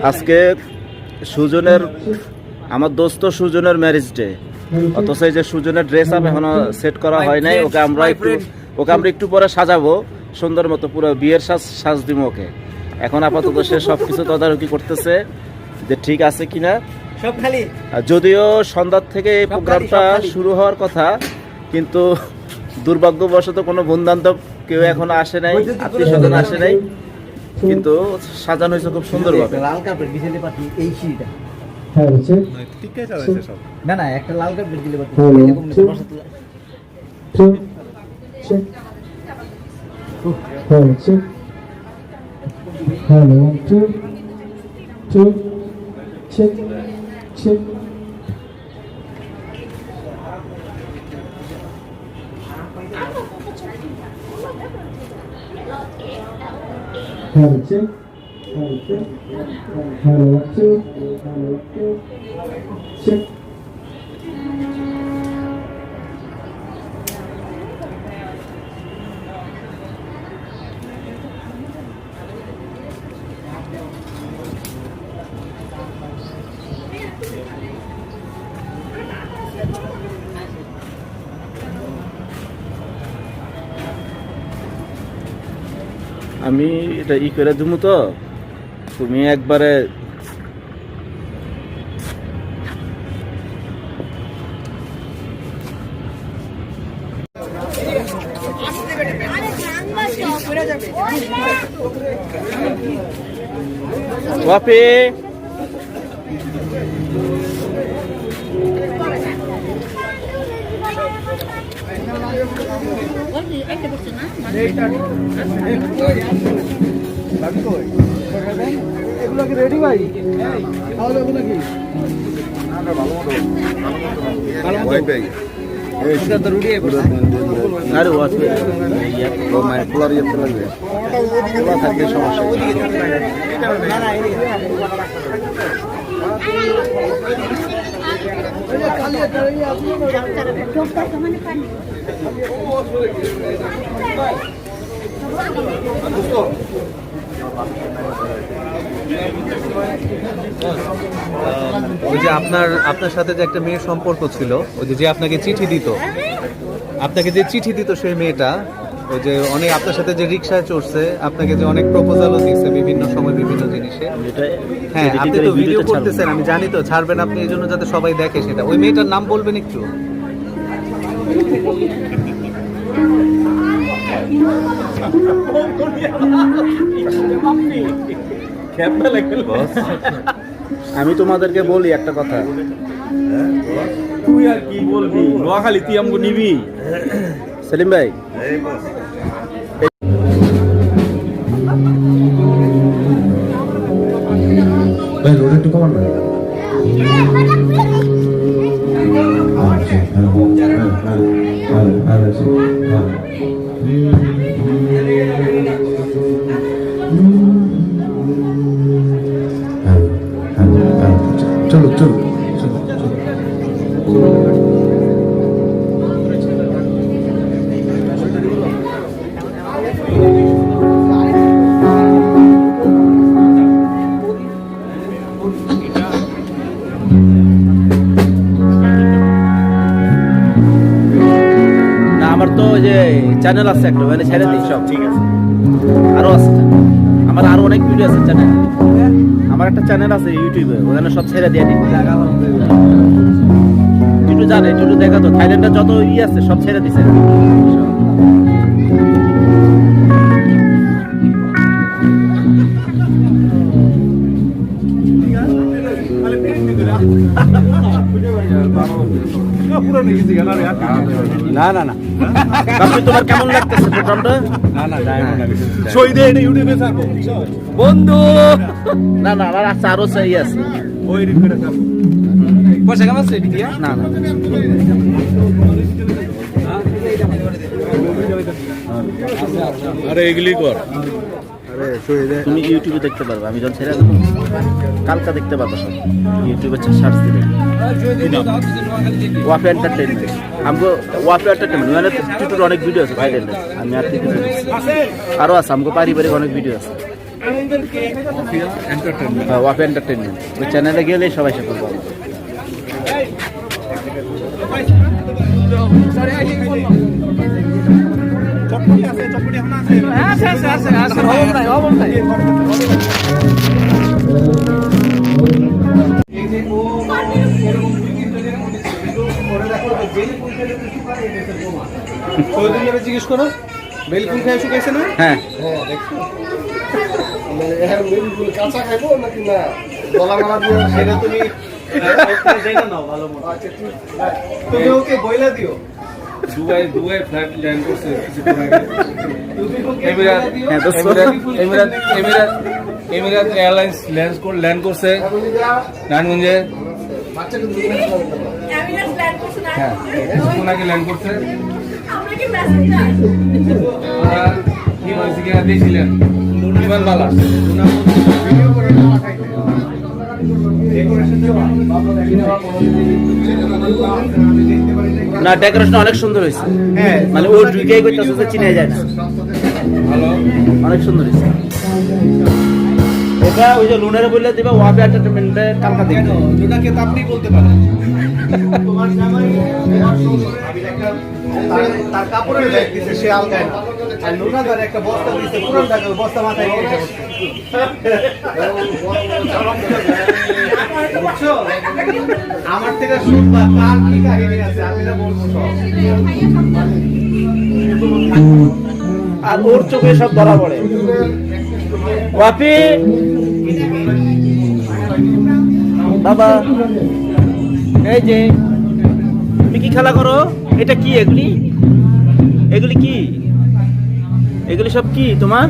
আজকে সুজনের আমার দোস্ত সুজনের ম্যারেজ ডে, অথচ এই যে সুজনের ড্রেস আপ এখনো সেট করা হয় নাই। ওকে আমরা একটু পরে সাজাবো সুন্দর মতো, পুরো বিয়ের সাজ দিব ওকে। এখন আপাতত সে সবকিছু তদারকি করতেছে যে ঠিক আছে কিনা। যদিও সন্ধ্যার থেকে এই প্রোগ্রামটা শুরু হওয়ার কথা, কিন্তু দুর্ভাগ্যবশত কোনো বন্ধুবান্ধব কেউ এখনো আসে নাই, আত্মীয় স্বজন আসে নাই, কিন্তু সাজানো হয়েছে খুব সুন্দরভাবে। লাল কার্পেট বিছাইতে পারতি এই সিঁড়িটা। না না, একটা লাল কার্পেট দিলে পারতি। আমি এটা করে দিব, তো তুমি একবারে কফি এগুলো কি রেডি ভাই? খাওয়া যাবে নাকি? ওই যে আপনার সাথে যে একটা মেয়ের সম্পর্ক ছিল, ওই যে আপনাকে চিঠি দিত, সেই মেয়েটা, ওই যে অনেক আপনার সাথে যে রিক্সায় চড়ছে, আপনাকে যে অনেক প্রপোজালও দিচ্ছে বিভিন্ন সময় বিভিন্ন জিনিসে। হ্যাঁ, আপনি তো ভিডিও করতেছেন, আমি জানি তো ছাড়বেন আপনি, এই জন্য যাতে সবাই দেখে সেটা। ওই মেয়েটার নাম বলবেন একটু? আমি তোমাদেরকে বলি একটা কথা, তুই আর কি বলবি? নোয়াখালী তুই আমাকে নিবি? সেলিম ভাই, রোড একটু কমান না। চলো চলো আমার তো ওই যে চ্যানেল আছে একটা, মানে ছেড়ে দিই সব। ঠিক আছে, আরো আছে আমার, আরো অনেক ভিডিও আছে চ্যানেল। আমার একটা চ্যানেল আছে ইউটিউবে, ওখানে সব ছেড়ে দিয়ে দিই। একটু জানে, একটু দেখা তো, থাইল্যান্ডে যত আছে সব ছেড়ে দিছে। না না না, তোমার কেমন লাগতেছে প্রোগ্রামটা? বন্ধু না না, আমার আছে আরো চাই আছে। পয়সা কেমন আছে? না না, আরে এগুলি কর। তুমি ইউটিউবে দেখতে পারবে, আমি যখন ছেড়ে দেবো কালকা দেখতে পারবো সব। ইউটিউবে সার্চ দিলে ওয়াফি এন্টারটেনমেন্ট, আমগো ওয়াফি এন্টারটেনমেন্ট মানে টিটুর অনেক ভিডিও আছে ভাইরাল। আমি আর কিছু আরো আছে, আমগো পারিবারিক অনেক ভিডিও আছে। ওয়াপি এন্টারটেনমেন্ট ওই চ্যানেলে গেলেই সবাই সে করবো। জিজ্ঞেস করো বেল ফুল খাই শুকাইছে না? হ্যাঁ কাঁচা খাইবো নাকি না গলা মালা দিয়ে সেটা তুমি জানো না ভালো মতো। তুমি ওকে বইলা দিও। দুবাই ফ্লাইট ল্যান্ড করছে কিছুক্ষণ আগে। হ্যাঁ দোস্ত। এমিরাত এয়ারলাইন্স ল্যান্ড করছে নারায়ণগঞ্জে। হ্যাঁ কিছুক্ষণ আগে ল্যান্ড করছে। ওরা কি হয়েছে কিনা দিয়েছিলেন বিমান বালা। না ডেকোরেশন অনেক সুন্দর হয়েছে। হ্যাঁ মানে ও ঢুকেই করতেছে যে চিনে যায় না, ভালো অনেক সুন্দর হয়েছে। এটা ওই যে লুনারে বললে দিবা ওয়াপি এন্টারটেনমেন্টে কালকা দেখবে। কেন জোনাকে তো আপনি বলতে পারেন। তোমার জামাই তার কাপড়ের ব্যাগ দিছে সে আলগায় না, আর লুনা ধরে একটা বস্তা দিছে পুরো টাকা বস্তা মাথায় নিয়ে এসে বসছে। বুঝছো? আমার থেকে শুনবা কার কি কাহিনী আছে আমি না বলবো সব। আর ওর চোখে সব ধরা পড়ে। ওয়াপি বাবা এই যে তুমি কি খেলা করো? এটা কি এগুলি? এগুলি কি? এগুলি সব কি তোমার?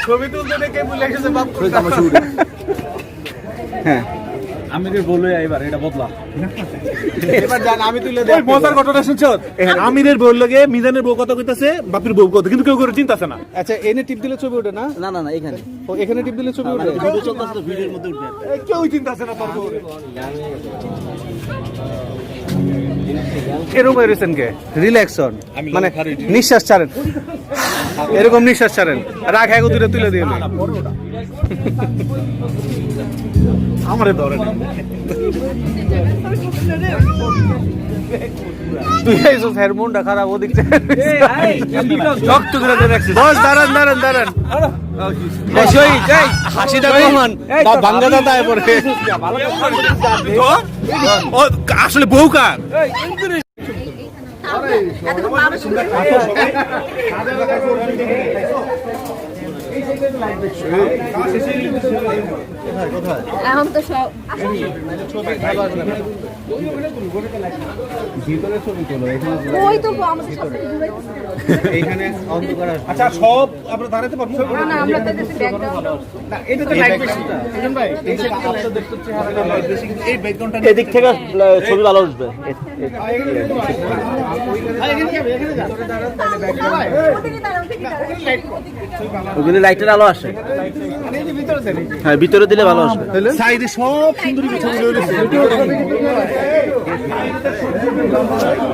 ছবি তুলতে দেখে বলে এসেছে বাপ হ্যাঁ আমিরের বললো এবার এটা বদলা। এবার জান আমি তুলে দেই। মজার ঘটনা শুনছো? আমিরের বউ লগে মিজানের বউ কথা কইতাছে, বাপির বউ কথা, কিন্তু কেউ করে চিন্তাছে না। আচ্ছা এনে টিপ দিলে ছবি ওঠে না? না না না এখানে ও এখানে টিপ দিলে ছবি ওঠে? ভিডিও চলতেছে তো ভিডিওর মধ্যে উঠবে। কেউ চিন্তাছে না তোর বউ। এরকম এরছেন কে? রিল্যাক্স হন, মানে নিঃশ্বাস ছাড়েন, এরকম নিঃশ্বাস ছাড়েন, রাখ এক দূরে তুলে দিয়ে আমারে ধরে তুই এইসব হরমোনটা খারাপ ও দিকছে শক্ত করে ধরে রাখছিস বস দাঁড়ান দাঁড়ান দাঁড়ান হাসিটা কমান ভাঙ্গা দাঁড়ায় পড়ে ও আসলে বউ কার এখন তো সব ওই তো আমাদের সব এইখানে অন্ধকার আচ্ছা সব আমরা দাঁড়াতে পারবো না না আমরা তো দেখতে ব্যাকগ্রাউন্ড এটা তো লাইট বেশি এখন ভাই আপনাদের দেখতে চেহারাটা লাইট বেশি কিন্তু এই ব্যাকগ্রাউন্ডটা এদিক থেকে ছবি ভালো আসবে ওগুলি লাইটের আলো আসে হ্যাঁ ভিতরে দিলে ভালো আসবে সাইডে সব সুন্দরী ছবি রয়েছে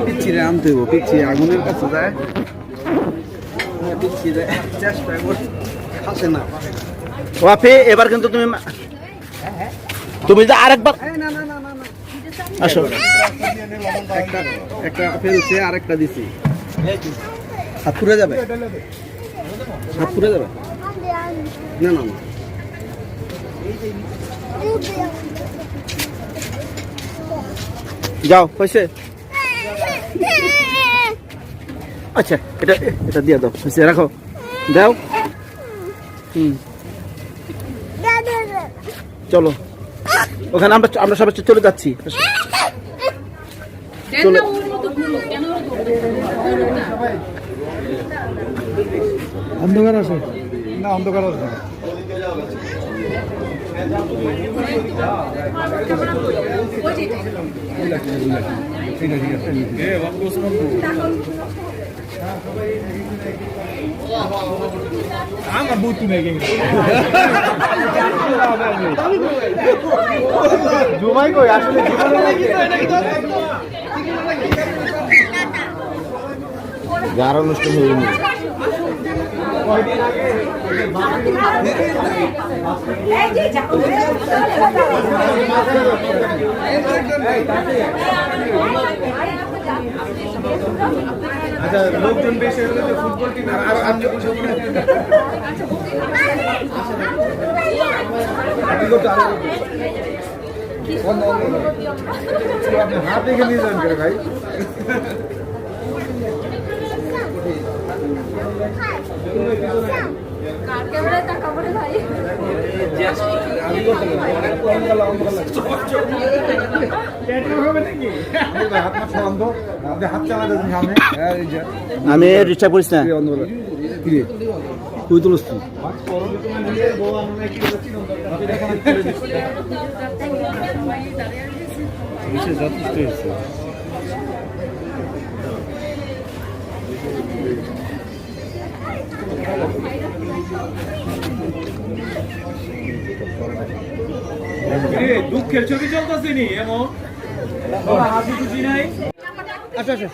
পিচ্ছিরে আনতে হইব পিচ্ছি আগুনের কাছে যায় পিচ্ছিরে চেষ্টা করছে খাসে না ওয়াফি এবার কিন্তু তুমি যে আরেকবার আসো একটা ফেলছে আর একটা দিছি হাত পুড়ে যাবে হাত পুড়ে যাবে না না না যাও হয়েছে আচ্ছা এটা এটা দিয়ে দাও হয়েছে রাখো দাও চলো ওখানে আমরা সবাই চলে যাচ্ছি চলে অন্ধকার আছে না অন্ধকার আছে আমার বুদ্ধি নেই জুমাই কই আসলে গার অনুষ্ঠান হয়নি আচ্ছা লোকজন বেশি হলে তো ফুটবল টিম আর আমি হাত দেখে নিয়ে যান করে ভাই ক্যামেরায় তাকাবো রে ভাই আমি রিক্সা করিস না তুই তুলস দুঃখের ছবি চলতেছে নি এমন হাসি খুশি নাই আচ্ছা আচ্ছা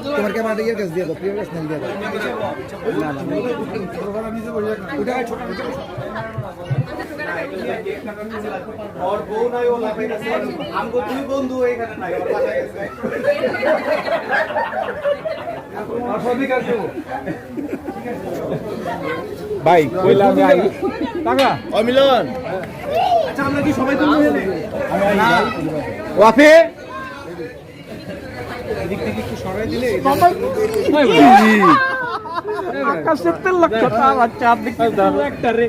তোমার ক্যামেরাটা ইয়ে কাছে দিয়ে দাও প্রিয় কাছে দিয়ে দাও না না और बो নাই ও লাফাই আছে আমগো দুই বন্ধু এখানে নাই ওর বাসায় গেছে আর সবই কাজ করব ভাই কইলা আমি আই টাকা ও মিলন আচ্ছা আমরা কি সবাই তুমি না ওয়াফি এদিক থেকে একটু সরাই দিলে আকাশের তেল লাগছে তার চাপ দেখতে দাও একটা রে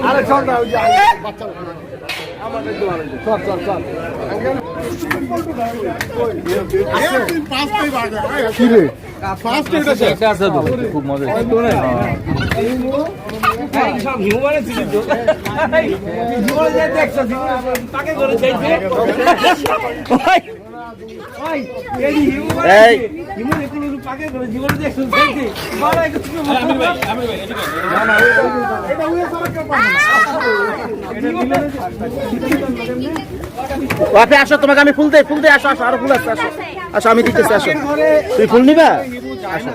আরে চল না ওই যে বাচ্চা আমাদের দোয়ারে চল চল চল কি রে ফার্স্ট এটা আছে তো খুব মজা তো না সব হিউম্যান ছিল তো হিউম্যান যে দেখছ তাকে করে যাইছে এই আপনি আসো, তোমাকে আমি ফুল দেই আসো আসো, আরো ফুল আছে, আসো আসো আমি দিতেছি, আসো তুই ফুল নিবা, আসো।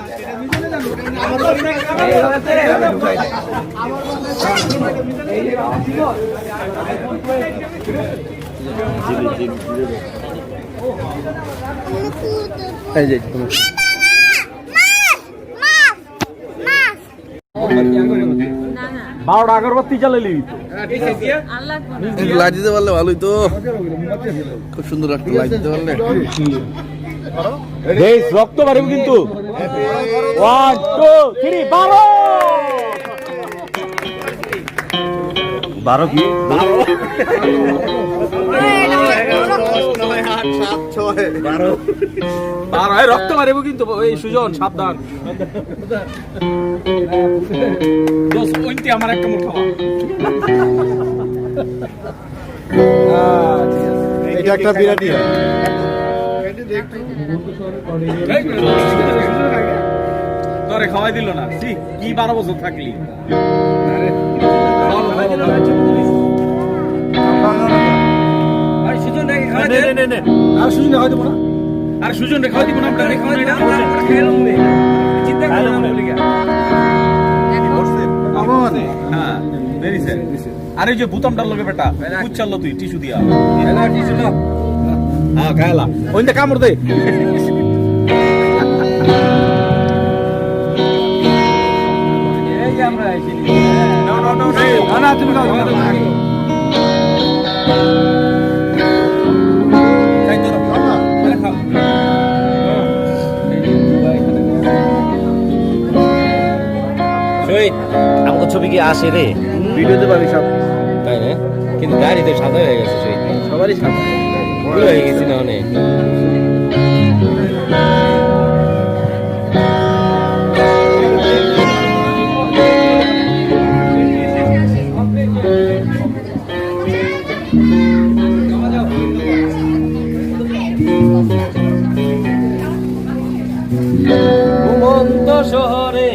এই যে তোমার না না 12টা আগরবাতি জ্বালালি আল্লাহ লাইট দিতে পারলে ভালোই তো, খুব সুন্দর একটা লাইট দিতে পারলে। বেশ রক্ত বাড়বে কিন্তু 1 2 3 12 কি 12 রক্ত বাড়বে কিন্তু এই সুজন সাবধান। আমার একটা মুখ খাওয়া, এটা একটা বিরাটি তোরে খাওয়াই দিল না, কি 12 বছর থাকলি। আর সুজন খাওয়াই দিব না, আর সুজন খাওয়াই দিব না, চিন্তা করো না বলি হ্যাঁ বেরিয়েছে। আর এই যে বুতামটার লগে বেটা পুচ্ছালো তুই টিস্যু দিয়া, হ্যাঁ খাইলা ওই কামড় দে। আমার ছবি কি আসে রে? ভিডিওতে পাবি সব, তাই না? কিন্তু গাড়িতে সাদা হয়ে গেছে, সবারই সাথে হয়ে গেছি না অনেক। ঘুমন্ত শহরে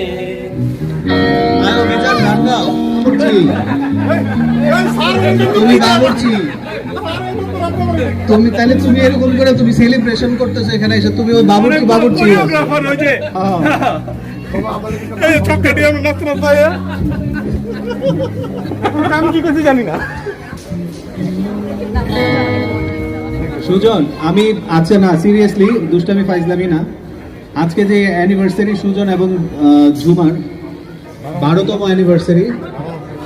তুমি তাহলে তুমি এরকম করে তুমি সেলিব্রেশন করতেছো এখানে এসে, তুমি ও বাবুর্চি আমি কি করছি জানি না। সুজন আমি আচ্ছা না সিরিয়াসলি দুষ্টামি ফাইজলামি না, আজকে যে অ্যানিভার্সারি সুজন এবং ঝুমার 12তম অ্যানিভার্সারি,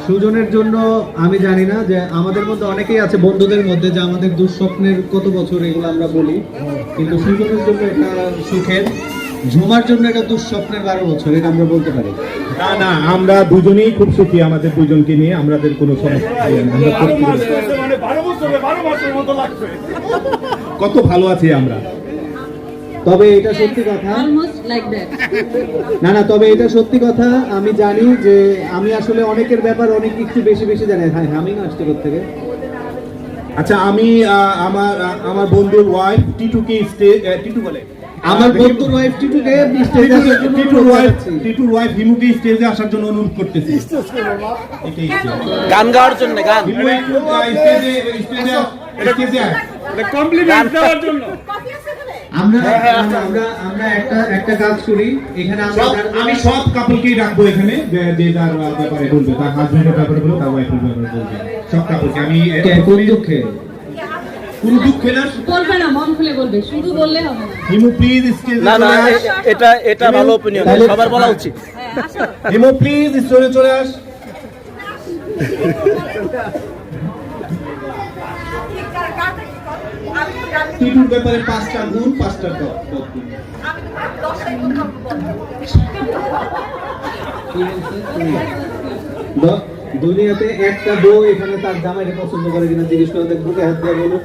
সুজনের জন্য আমি জানি না যে আমাদের মধ্যে অনেকেই আছে বন্ধুদের মধ্যে যে আমাদের দুঃস্বপ্নের কত বছর এগুলো আমরা বলি, কিন্তু সুজনের জন্য এটা সুখের, ঝুমার জন্য এটা দুঃস্বপ্নের 12 বছর, এটা আমরা বলতে পারি। না না আমরা দুজনেই খুব সুখী, আমাদের দুজনকে নিয়ে আমাদের কোনো সমস্যা নেই, আমরা কত ভালো আছি আমরা। তবে এটা সত্যি কথা, অলমোস্ট লাইক দ্যাট। না তবে এটা সত্যি কথা, আমি জানি যে আমি আসলে অনেকের ব্যাপার অনেক একটু বেশি জানি। হ্যাঁ আমি না আসতে থেকে আচ্ছা আমি আমার বন্ধুর ওয়াইফ টিটুকে টিটু বলে, আমার বন্ধুর ওয়াইফ টিটুকে স্টেজে আসার জন্য টিটুর ওয়াইফ হিমুকে স্টেজে আসার জন্য অনুরোধ করতেছি। গান গাওয়ার জন্য, গান হিমু একটু স্টেজে কমপ্লিমেন্ট দেওয়ার জন্য। আমরা একটা কাজ করি এখানে, আমি সব কাপলকেই রাখবো এখানে, যে যার ব্যাপারে বলবে, তার হাজবেন্ডের ব্যাপারে বলবে, তার ওয়াইফের ব্যাপারে বলবে, সব কাপলকে আমি কোন দুঃখে কোনো দুঃখে না বলবে না, মন খুলে বলবে, শুধু বললে হবে না। হিমু প্লিজ স্টেজে না না চলে আস। এটা ভালো অপিনিয়ন, সবার বলা উচিত। হ্যাঁ আসো। হিমু প্লিজ স্টেজে চলে আস। টিটুর ব্যাপারে 5টা গুণ 5টা দুনিয়াতে একটা বউ এখানে তার জামাইকে পছন্দ করে কিনা জিজ্ঞেস করে দেখ, বুকে হাত দিয়ে বলো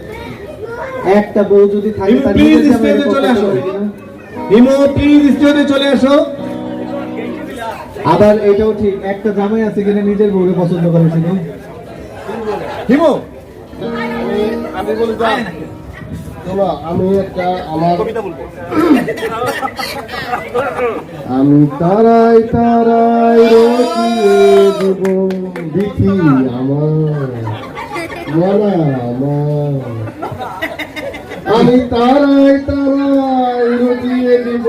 একটা বউ যদি থাকে তার নিজের জামাইকে পছন্দ করে কিনা। হিমু প্লিজ স্টেজে চলে আসো। আবার এটাও ঠিক, একটা জামাই আছে কিনা নিজের বউকে পছন্দ করে কিনা। হিমু আমি বলি শোনো, আমি একটা আমার কবিতা বলবো। আমি তারাই তারাই রটিয়ে দেব বিধি আমার, মনা আমার। আমি তারাই তারাই রটিয়ে দেব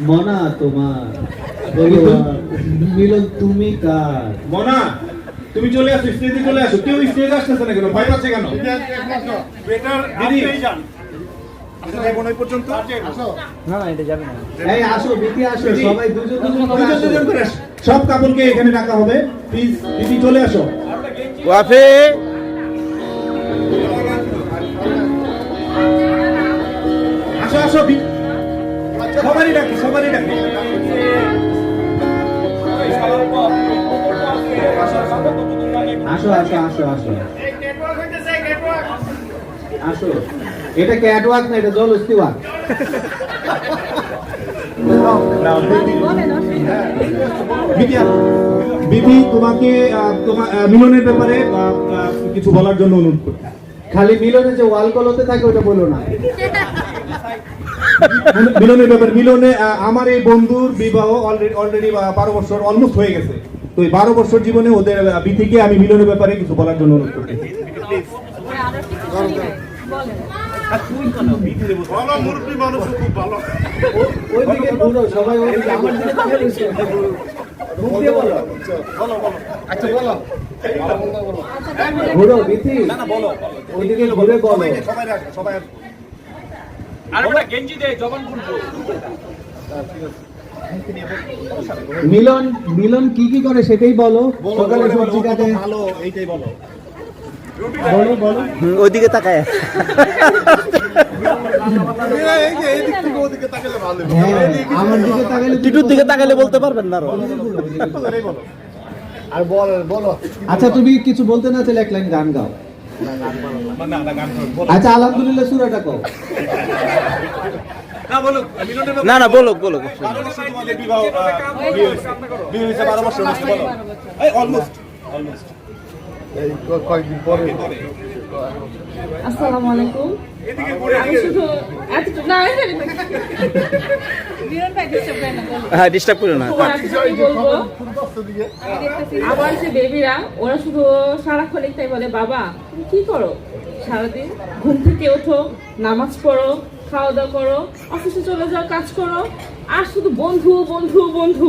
মনা তোমার, মিলন তুমি কার? মনা, তুমি চলে আসো, স্টেজে চলে আসো। কেউ স্টেজে আসতেছে না কেন? ভয় পাচ্ছে কেন? এই আসো, বিতি আসো, সবাই দুজন দুজন করে আসো। দুজন করে আসো। সব কাপড়কে এখানে রাখা হবে, প্লিজ। দিদি চলে আসো। ওয়াফি আসো আসো, সবারই ডাকি, সবারই ডাকি। আসো আসো আসো আসো আসো। এটা ক্যাটওয়াক না, এটা জলস্থি ওয়াক। বিধি, তোমাকে মিলনের ব্যাপারে কিছু বলার জন্য অনুরোধ করি। খালি মিলনে যে ওয়াল কলতে থাকে ওটা বলো না। মিলনের ব্যাপারে, মিলনে আমার এই বন্ধুর বিবাহ অলরেডি 12 বছর অলমোস্ট হয়ে গেছে। তো এই 12 বছর জীবনে ওদের বিধিকে আমি মিলনের ব্যাপারে কিছু বলার জন্য অনুরোধ করছি। ওইদিকে ঘুরো, সবাই ওইদিকে, আমার দিকে তাকিয়ে রয়েছে। মুখ দিয়ে বলো। ঘুরো বিতি, ওইদিকে ঘুরে বলো। মিলন মিলন কি কি করে সেটাই বলো। সকালে সবজি কাটে, বলো বলো। ওইদিকে তাকায়। হ্যাঁ, আমার দিকে তাকালে টিটুর দিকে তাকালে বলতে পারবেন না আরো। আচ্ছা, তুমি কিছু বলতে না চাইলে এক লাইন গান গাও। আচ্ছা, আলহামদুলিল্লাহ সূরাটা কও। না না, বলো বলো। আসসালামু আলাইকুম। আমি শুধু এতটুকু না, বিরন ভাই ডিস্টার্ব করেন না, বলো। হ্যাঁ, ডিস্টার্ব করো না। তোমার এতটুকুই বলবো, আমার যে বেবিরা ওরা শুধু সারাক্ষণ একটাই বলে, বাবা তুমি কি করো সারাদিন? ঘুম থেকে ওঠো, নামাজ পড়ো, খাওয়া দাওয়া করো, অফিসে চলে যাও, কাজ করো, আর শুধু বন্ধু বন্ধু বন্ধু।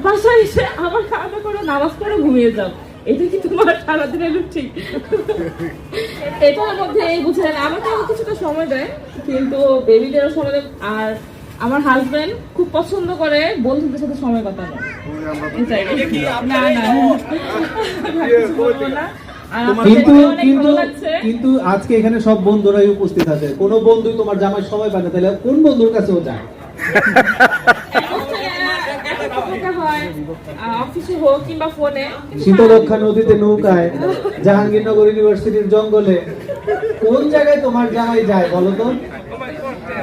বাসায় এসে আবার খাওয়া দাওয়া করো, নামাজ পড়ো, ঘুমিয়ে যাও। এটা কি তোমার সারাদিনের রুটিন? এটার মধ্যে এই বুঝে না, আমাকে কিছুটা সময় দেয়, কিন্তু বেবিদেরও সময় দেয়। আর আমার হাজবেন্ড খুব পছন্দ করে বন্ধুদের সাথে সময় কাটানো। এটাই। না না, কিছু বলবো না। আর আমার কিন্তু দেখে অনেক কিন্তু ভালো লাগছে। কিন্তু আজকে এখানে সব বন্ধুরাই উপস্থিত আছে। কোন বন্ধু তোমার জামাই সময় পায় না, তাহলে কোন বন্ধুর কাছেও যায়? অফিসে হোক কিংবা ফোনে, শীতলক্ষা নদীতে নৌকায়, জাহাঙ্গীরনগর ইউনিভার্সিটির জঙ্গলে, কোন জায়গায় তোমার জামাই যায় বলো তো?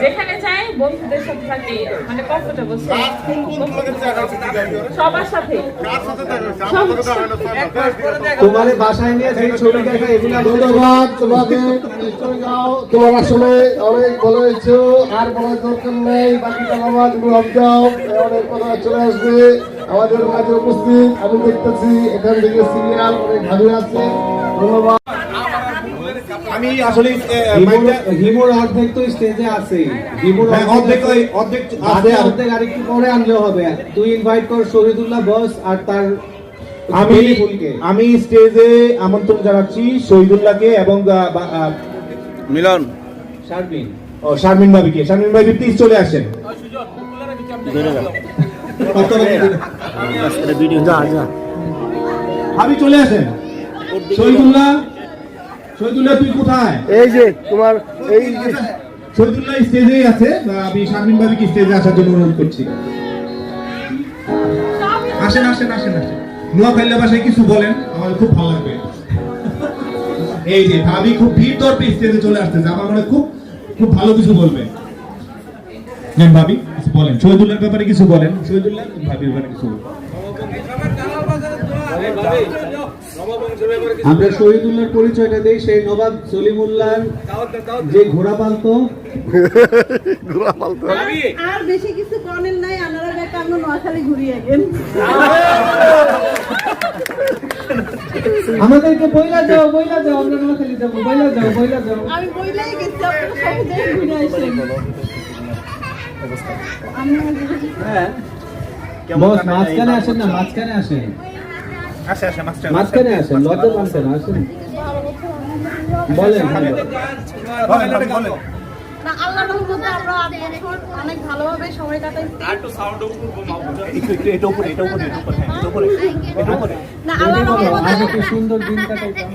যেখানে যাই বন্ধুদের সাথে থাকি, মানে কমফোর্টেবল। সবার সাথে তোমারে বাসায় নিয়ে যে ছবি দেখা, এগুলো ধন্যবাদ তোমাকে। চলে যাও, তোমার আসলে অনেক বলা হয়েছে, আর বলার দরকার নেই। বাকিটা বাবা তুমি যাও, অনেক কথা চলে আসবে আমাদের মাঝে উপস্থিত। আমি দেখতেছি এখান থেকে সিরিয়াল অনেক ভালো আছে। ধন্যবাদ। আমি আসলে হিমুর অর্ধেক তো স্টেজে আছে, হিমুর অর্ধেক আছে, অর্ধেক আরেকটু পরে আনলেও হবে। তুই ইনভাইট কর শহীদুল্লাহ বস আর তার ফুলকে। আমি স্টেজে আমন্ত্রণ জানাচ্ছি শহীদুল্লাহকে এবং মিলন শারমিন। শারমিন ভাবিকে। শারমিন ভাবি প্লিজ চলে আসেন। ভাবি চলে আসেন। শহীদুল্লাহ, শহীদুল্লাহ তুই কোথায়? এই যে তোমার এই শহীদুল্লাহ স্টেজেই আছে। আমি শারমিন ভাবিকে স্টেজে আসার জন্য অনুরোধ করছি। আসেন আসেন আসেন আসেন। নোয়াখালী ভাষায় কিছু বলেন, আমাদের খুব ভালো লাগবে। এই যে ভাবি খুব ভিড় দরপে স্টেজে চলে আসতেছে, আমার মনে হয় খুব খুব ভালো কিছু বলবে। হ্যাঁ ভাবি কিছু বলেন, শহীদুল্লাহর ব্যাপারে কিছু বলেন। শহীদুল্লাহ ভাবির ব্যাপারে কিছু বলেন। আমরা শহীদুল্লাহর পরিচয়টা দেই, সেই নবাব সলিমুল্লাহর যে ঘোড়া পালতো। আর বেশি কিছু করেন নাই, আপনারা ব্যাটা আমরা নোয়াখালী ঘুরিয়ে গেন। আমাদেরকে বইলা যাও আমরা নোয়াখালী যাবো, বইলা যাও। আমি বইলাই গেছি, আপনারা সব জায়গায় ঘুরে আসেন। হ্যাঁ বস, মাঝখানে আসেন না, মাঝখানে আসেন, মাঝখানে আসেন, লজ্জা পাচ্ছেন, আসেন বলেন। না, আল্লাহর রহমতে আমরা 8 বছর অনেক ভালোভাবে সময় কাটাইছি। না, আল্লাহর রহমতে সুন্দর দিন কাটাইতাম।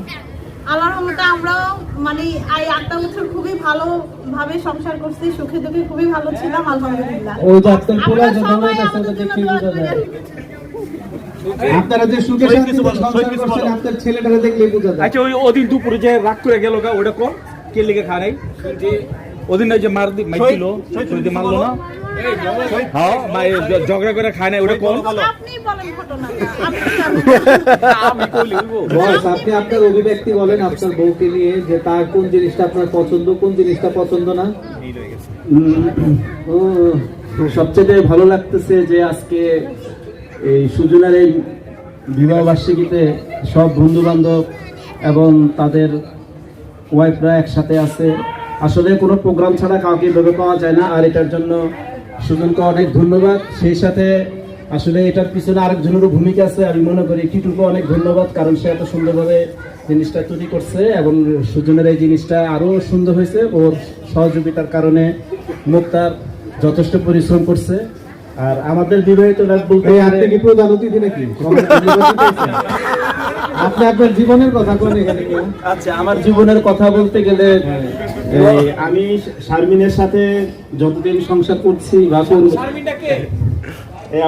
আল্লাহর রহমতে আমরা মানে এই 8টা বছর খুবই ভালোভাবে সংসার করছি, সুখে দুঃখে খুবই ভালো ছিলাম, আলহামদুলিল্লাহ। ওই যে আপনার পোলা আপনারা যে সবাই জন্ম আমাদের হয়েছে, জন্য দোয়া করেন। আপনারা যে সুখে শান্তিতে সংসার করছেন, আপনার ছেলেটাকে দেখলেই বোঝা যায়। আচ্ছা, ওই ওদিন দুপুরে যে রাগ করে গেল গা, ওটা কোন কে লিগে খা নাই? ওদিন না যে মারছিল, শহীদ মারলো না? হ্যাঁ, ঝগড়া করে খায় নাই, ওটা কোন? আপনি বলেন ঘটনাটা, আপনি জানেন। বস, আপনি আপনার অভিব্যক্তি বলেন আপনার বউকে নিয়ে, যে তার কোন জিনিসটা আপনার পছন্দ, কোন জিনিসটা পছন্দ না। সবচেয়ে ভালো লাগতেছে যে আজকে এই সুজনের এই বিবাহ বার্ষিকীতে সব বন্ধু বান্ধব এবং তাদের ওয়াইফরা একসাথে আছে। আসলে কোনো প্রোগ্রাম ছাড়া কাউকে ভেবে পাওয়া যায় না, আর এটার জন্য সুজনকে অনেক ধন্যবাদ। সেই সাথে আসলে এটার পিছনে আরেকজনেরও ভূমিকা আছে, আমি মনে করি টিটুকে অনেক ধন্যবাদ, কারণ সে এত সুন্দরভাবে জিনিসটা তৈরি করছে এবং সুজনের এই জিনিসটা আরও সুন্দর হয়েছে। ওর সহযোগিতার কারণে মুক্তার যথেষ্ট পরিশ্রম করছে। আর আমাদের বিবাহিত রাত বলতে আপনি কি প্রধান অতিথি নাকি? আপনি আপনার জীবনের কথা কোন এখানে? আচ্ছা, আমার জীবনের কথা বলতে গেলে আমি শারমিনের সাথে যতদিন সংসার করছি বা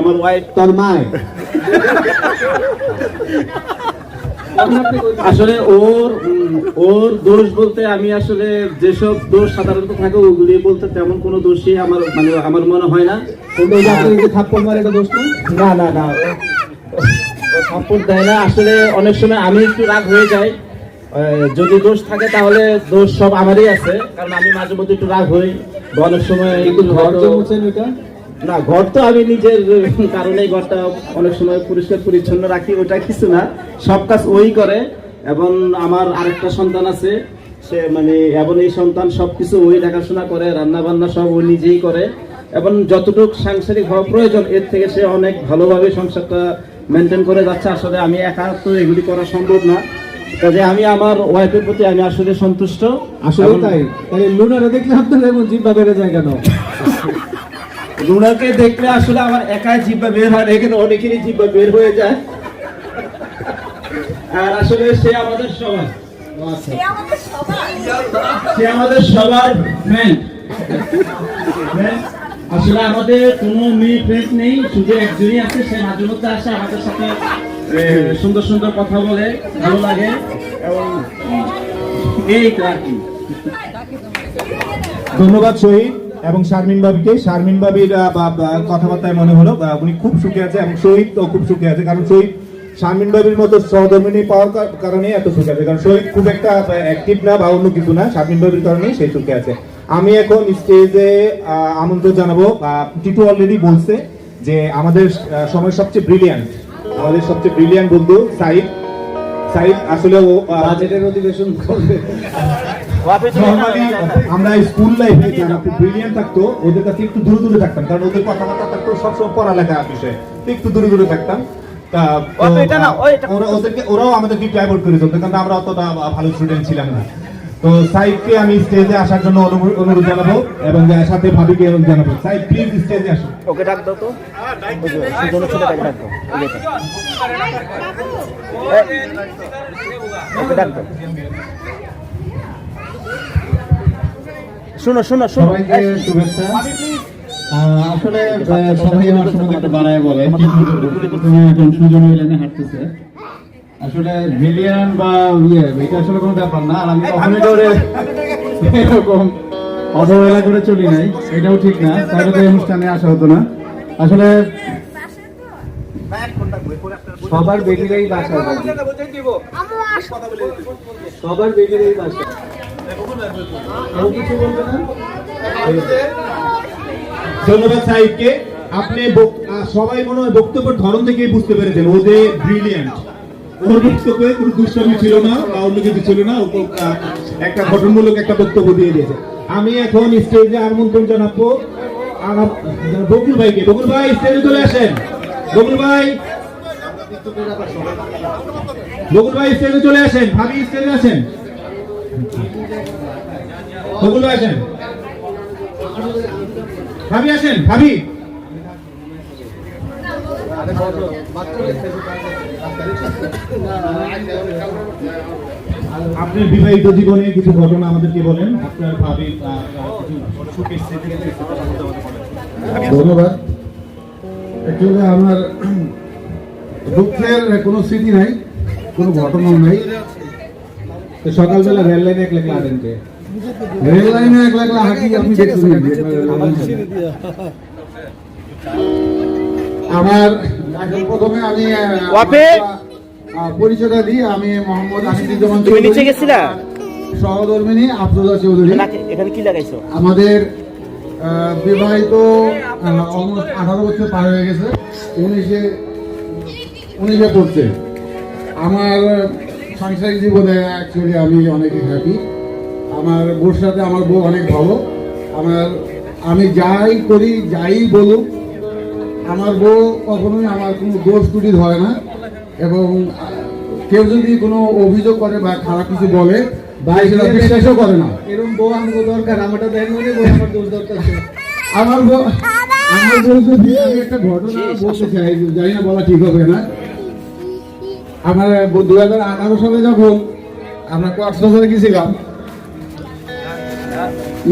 আমার ওয়াইফ, তোর মায় আসলে ওর দোষ বলতে আমি আসলে যেসব দোষ সাধারণত থাকে ওগুলি বলতে তেমন কোনো দোষই আমার মনে হয় না। থাপ্পড় মারে এটা দোষ না না না, ও সাপোর্ট দেয় না। আসলে অনেক সময় আমি একটু রাগ হয়ে যাই, যদি দোষ থাকে তাহলে দোষ সব আমারই আছে, কারণ আমি মাঝে মধ্যে একটু রাগ হই। অনেক সময় একটু ঘর না, ঘর তো আমি নিজের কারণে ঘরটা অনেক সময় পরিষ্কার পরিচ্ছন্ন রাখি, ওটা কিছু না, সব কাজ ওই করে। এবং আমার আরেকটা সন্তান আছে, সে এবং এই সন্তান সবকিছু ওই দেখাশোনা করে, রান্না বান্না সব ও নিজেই করে, এবং যতটুকু সাংসারিক হওয়া প্রয়োজন এর থেকে সে অনেক ভালোভাবে সংসারটা মেনটেন করে যাচ্ছে। আসলে আমি একা তো এগুলি করা সম্ভব না, কাজে আমি আমার ওয়াইফের প্রতি আমি আসলে সন্তুষ্ট। আসলে তাই লুনারে দেখলে আপনার এমন জিব্বা বেড়ে যায় কেন? লুনাকে দেখলে আসলে আমার একাই জিব্বা বের হয়, এখানে অনেকেরই জিব্বা বের হয়ে যায়। আর আসলে সে আমাদের সবার ফ্রেন্ড। আসলে আমাদের কোনো মেয়ে ফ্রেন্ড নেই, শুধু একজনই আছে, সে মাঝে মধ্যে আসে আমাদের সাথে সুন্দর সুন্দর কথা বলে, ভালো লাগে। এবং এই তো আর কি। ধন্যবাদ শহীদ এবং শারমিন বাবিকে। শারমিন বাবির কথাবার্তায় মনে হলো উনি খুব সুখে আছে এবং শহীদ তো খুব সুখে আছে, কারণ শহীদ শারমিন বাবির মতো সহধর্মিনী পাওয়ার কারণে এত সুখে আছে, কারণ শহীদ খুব একটা অ্যাক্টিভ না বা অন্য কিছু না, শারমিন বাবির কারণেই সেই সুখে আছে। আমি এখন স্টেজে আমন্ত্রণ জানাবো, টিটু অলরেডি বলছে যে আমাদের সময়ের সবচেয়ে ব্রিলিয়ান্ট বন্ধু সাইদ আসলে ও বাজেটের অধিবেশন করবে। আমরা স্কুল লাইফে যারা ব্রিলিয়ান্ট থাকতো ওদের কাছে একটু দূরে দূরে থাকতাম, কারণ ওদের কথাবার্তা থাকতো সবসময় পড়ালেখা বিষয়ে, একটু দূরে দূরে থাকতাম। ওরাও আমাদেরকে একটু অ্যাভয়েড করে চলতো, কারণ আমরা অতটা ভালো স্টুডেন্ট ছিলাম না। তো সাইদকে আমি স্টেজে আসার জন্য অনুরোধ জানাবো এবং সাথে ভাবিকে জানাবো। সাইদ প্লিজ স্টেজে আসুন। ওকে ডাক দাও তো, ওকে ডাক দাও। শোনো সবাইকে শুভেচ্ছা। আসলে সবাই আমার সঙ্গে একটু বানায় বলে তুমি এখন সুজন লাইনে হাঁটতেছে, আসলে ভিলিয়ান বা এটা আসলে কোনো ব্যাপার না। আর আমি কখনোই করে এরকম অবহেলা করে চলি নাই, এটাও ঠিক না, তাহলে তো অনুষ্ঠানে আসা হতো না। আসলে সবার বেবিরাই বাসা সবার বেবিরাই বাসা কেউ কিছু বলবে না। ধন্যবাদ সাহিবকে। আপনি সবাই মনে হয় বক্তব্যের ধরন থেকে বুঝতে পেরেছেন ও যে ব্রিলিয়ান্ট। ওর বক্তব্যে কোনো দুষ্টামি ছিল না বা অন্য কিছু ছিল না, ও একটা গঠনমূলক একটা বক্তব্য দিয়ে দিয়েছে। আমি এখন স্টেজে আমন্ত্রণ জানাবো বকুল ভাইকে। বকুল ভাই স্টেজে চলে আসেন। বকুল ভাই, বকুল ভাই স্টেজে চলে আসেন। ভাবি স্টেজে আসেন। বকুল ভাই আসেন। ভাবি আসেন। ভাবি আপনার বিবাহিত জীবনে কিছু ঘটনা আমাদেরকে বলেন। আপনার ভাবি ধন্যবাদ। অ্যাকচুয়ালি আমার দুঃখের কোনো স্মৃতি নাই, কোনো ঘটনাও নাই। তো সকালবেলা রেল লাইনে এক লাখ আদেনকে রেল লাইনে এক লাখ হাঁটি আপনি দেখছেন। আমার এখন প্রথমে আমি পরিচয়টা দিই। আমি মোহাম্মদ আনিসুজ্জামান চৌধুরী, সহধর্মিণী আফরোজা চৌধুরী। এখানে কি লাগাইছো? আমাদের বিবাহিত অলমোস্ট 18 বছর পার হয়ে গেছে, 19-এ পড়ছে। আমার সাংসারিক জীবনে অ্যাকচুয়ালি আমি অনেক হ্যাপি। আমার বউর সাথে আমার বউ অনেক ভালো। আমি যাই করি, যাই বলুক, আমার বউ কখনোই আমার কোনো দোষ ত্রুটি ধরে না। এবং কেউ যদি কোনো অভিযোগ করে বা খারাপ কিছু বলে ভাই সেটা বিশ্বাসও করে না। এরকম বউ আমাকে দরকার, আমারটা দেন মনে বউ আমার দোষ দরকার। আমার বউ যদি আমি একটা ঘটনা বলতে চাই, জানি না বলা ঠিক হবে না। আমার 2018 সালে যখন আমরা কক্সবাজারে গেছিলাম,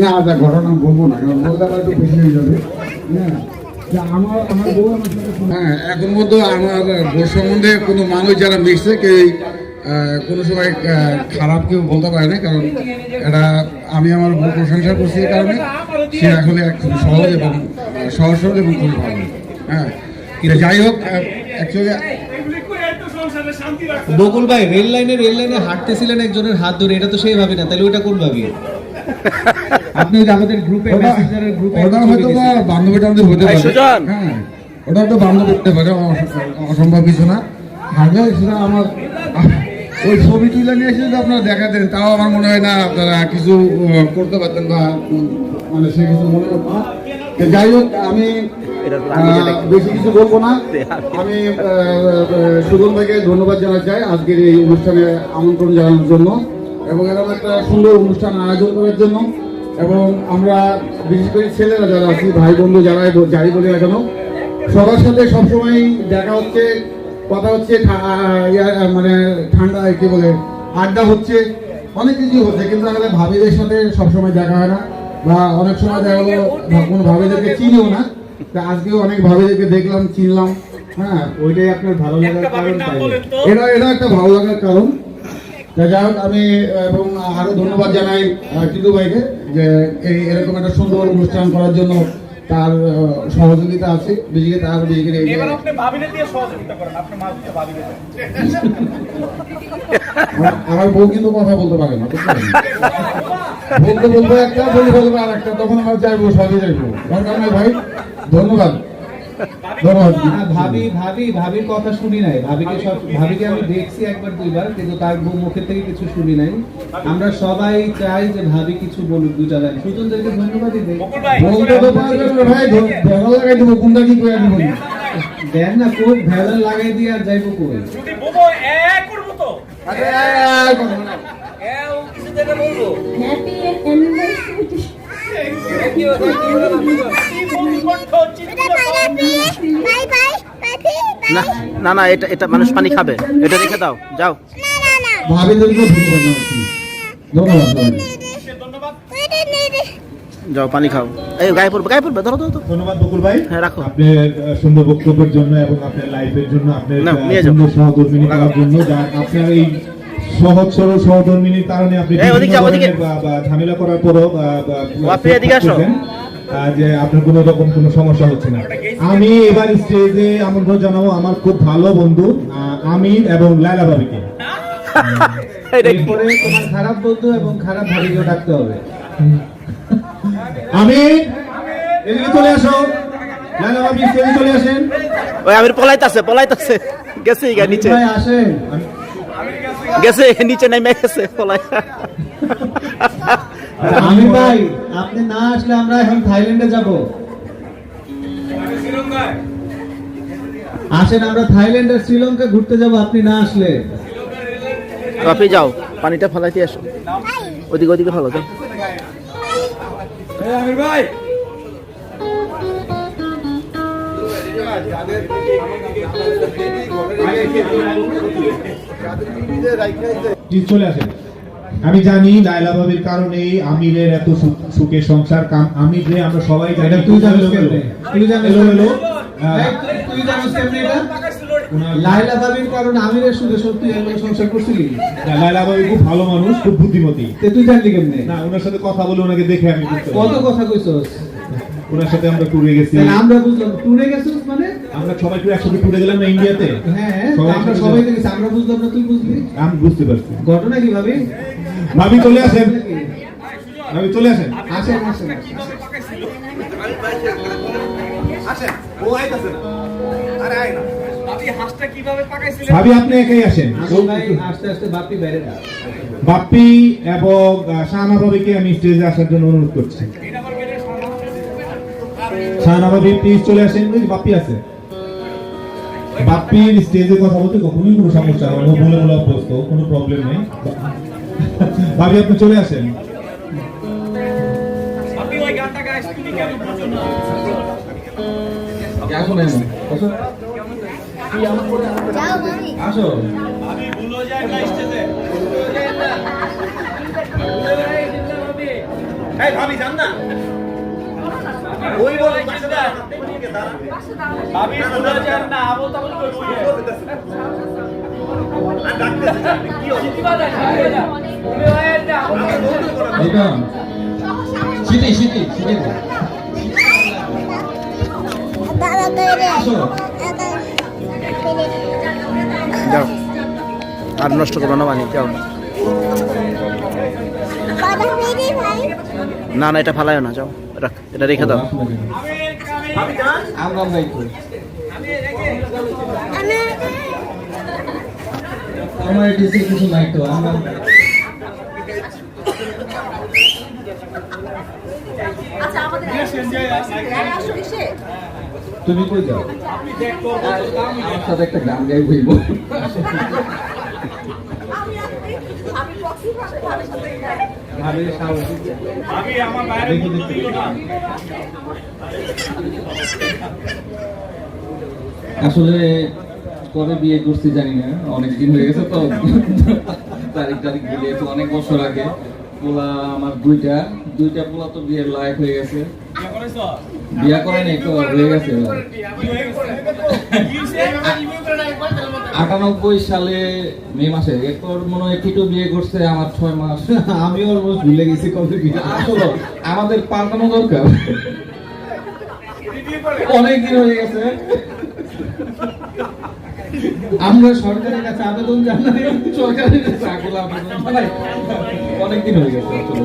না ঘটনা বলবো না, কারণ বলতে পারলে একটু বেশি হয়ে যাবে। হ্যাঁ, এখন মধ্যে আমার বউর সম্বন্ধে কোনো মানুষ যারা মিশছে কেউ কোনো সময় খারাপ কেউ বলতে পারে না, কারণ এটা আমি আমার বউ প্রশংসা করছি এই কারণে সে আসলে খুব সহজ এবং সহজ সরল এবং খুবই ভালো। হ্যাঁ, কিন্তু যাই হোক, অ্যাকচুয়ালি বকুল ভাই রেল লাইনে হাঁটতেছিলেন একজনের হাত ধরে, এটা তো সেই ভাবি না, তাহলে ওটা কোন ভাবি? আপনি আমাদের গ্রুপে মেসেঞ্জারের গ্রুপে ওটা হয়তো বা বান্ধবী টান্ধবী হতে পারে। হ্যাঁ, ওটা তো বান্ধবী হতে পারে, অসম্ভব কিছু না। আগে সেটা আমার ওই ছবি তুলে নিয়ে এসে যদি আপনারা দেখাতেন, তাও আমার মনে হয় না আপনারা কিছু করতে পারতেন বা মানে সে কিছু মনে করতো না। যাই হোক, আমি বেশি কিছু বলবো না। আমি সুজন ভাইকে ধন্যবাদ জানাতে চাই আজকের এই অনুষ্ঠানে আমন্ত্রণ জানানোর জন্য এবং এরকম একটা সুন্দর অনুষ্ঠান আয়োজন করার জন্য। এবং আমরা বিশেষ করে ছেলেরা যারা আছি, ভাই বন্ধু যাই বলি না কেন, সবার সাথে সবসময় দেখা হচ্ছে, কথা হচ্ছে, মানে ঠান্ডা কি বলে আড্ডা হচ্ছে, অনেক কিছু হচ্ছে, কিন্তু আসলে ভাবিদের সাথে সবসময় দেখা হয় না বা অনেক সময় দেখা গেলো কোনো ভাবিদেরকে চিনিও না। তা আজকেও অনেক ভাবিদেরকে দেখলাম, চিনলাম। হ্যাঁ, ওইটাই আপনার ভালো লাগার কারণ। এটা একটা ভালো লাগার কারণ। যাই হোক, আমি এবং আরো ধন্যবাদ জানাই টিটু ভাইকে যে এরকম একটা সুন্দর অনুষ্ঠান করার জন্য তার সহযোগিতা আছে। বিশেষ তার আমার বউ কিন্তু কথা বলতে পারে না, বলতে বলতে একটা বলি বলবে আর একটা, তখন আমার চাইবো সবই চাইবো, দরকার নাই ভাই। ধন্যবাদ। ভাবির কথা শুনি নাই, ভাবিকে আমি দেখছি একবার দুইবার, কিন্তু তার মুখের থেকে কিছু শুনি নাই। আমরা সবাই চাই যে ভাবি কিছু বলুক, দুটা লাইন। সুজনদেরকে ধন্যবাদই দেই। বলতে তো পারবেন না ভাই, ভেলা লাগাই দেবো, কোনটা কি করে দিব দেন না, খুব ভেলা লাগাই দিয়ে আর যাইবো কই? Happy anniversary. না না, এটা মানুষ পানি খাবে, এটা রেখে দাও, যাও। যাও পানি খাও। এই গায়ে পড়বে, ধরো। ধন্যবাদ বকুল ভাই। হ্যাঁ, রাখো। আপনার সুন্দর বক্তব্যের জন্য এবং আপনার লাইফের জন্য, আপনার সুন্দর সহধর্মিনী করার জন্য, যার আপনার এই সহজ সরল সহধর্মিনীর কারণে আপনি ঝামেলা করার পরও যে আপনার কোনো রকম কোনো সমস্যা হচ্ছে না। আমি এবার স্টেজে আমন্ত্রণ জানাবো আমার খুব ভালো বন্ধু আমির এবং লায়লা ভাবিকে। এরপরে তোমার খারাপ বন্ধু এবং খারাপ ভাবিকে ডাকতে হবে। আমির এদিকে চলে আসো, লায়লা ভাবি স্টেজে চলে আসেন। ওই আমির পলাইতাছে গেছে গা নিচে, ভাই আসেন। গেছে নিচে নেমে গেছে পলাই। আমির ভাই আপনি না আসলে আমরা এখন থাইল্যান্ডে যাব। আসেন আমরা থাইল্যান্ড আর শ্রীলঙ্কা ঘুরতে যাব আপনি না আসলে। আপনি যাও পানিটা ফলাইতে আসো, ওদিকে ফেলো যাও। আমির ভাই চলে আসেন। আমি জানি লায়লা ভাবির কারণে আমিরের এত সুখের সংসার, আমির রে আমরা সবাই জানি। তুই জানিস কেমনে? এলো তুই জানিস কেমনে এটা? লায়লা ভাবির কারণে আমিরের সুখে সত্যি এমন সংসার করছিলি? লায়লা ভাবি খুব ভালো মানুষ, খুব বুদ্ধিমতী। তুই জানলি কেমনে? না ওনার সাথে কথা বলে ওনাকে দেখে আমি বুঝতে কত পারছি। কথা কইছস? ওনার সাথে আমরা ট্যুরে গেছি। আমরা বুঝলাম ট্যুরে গেছিস মানে? আমরা সবাই একসাথে ট্যুরে গেলাম না ইন্ডিয়াতে। হ্যাঁ আমরা সবাই গেছি, আমরা বুঝলাম না তুই বুঝলি? আমি বুঝতে পারছি। ঘটনা কি ভাবি? ভাবি চলে আসেন, ভাবি চলে আসেন। আসেন আসেন ভাবি আপনি একাই আসেন। আস্তে আস্তে বাপি বাইরে না। বাপ্পি এবং শাহানা ভাবিকে আমি স্টেজে আসার জন্য অনুরোধ করছি। শাহানা ভাবি প্লিজ চলে আসেন। বাপ্পি আছে, বাপ্পির স্টেজে কথা বলতে কখনোই কোনো সমস্যা হয় না, বলে বলে অভ্যস্ত, কোনো প্রবলেম নেই। ভাবি আপনি চলে আসেন। এখন আসো ভাবি জান না ওই বলে ভাবি শুনে যান না আবল তাবল যাও আর নষ্ট করো না, মানি যাও। না এটা ফালাইও না, যাও রাখ, এটা রেখে দাও। আমার কিছু নাই তো আমরা তুমি কই যাও? আমার সাথে একটা গান গাই বইব। আসলে কবে বিয়ে করছি জানি না, অনেক দিন হয়ে গেছে তো, তারিখ মিলিয়ে তো অনেক বছর আগে। পোলা আমার দুইটা পোলা তো বিয়ের লায়ক হয়ে গেছে। বিয়ে করে নাই তো হয়ে গেছে। 98 সালে মে মাসে, এরপর মনে হয় কিটো বিয়ে করছে আমার 6 মাস। আমি অলমোস্ট ভুলে গেছি কবে বিয়ে। আসলে আমাদের পাল্টানো দরকার, অনেক দিন হয়ে গেছে। আমরা সরকারের কাছে আবেদন জানাই, সরকারের কাছে আকুল আবেদন জানাই, অনেকদিন হয়ে গেছে আসলে।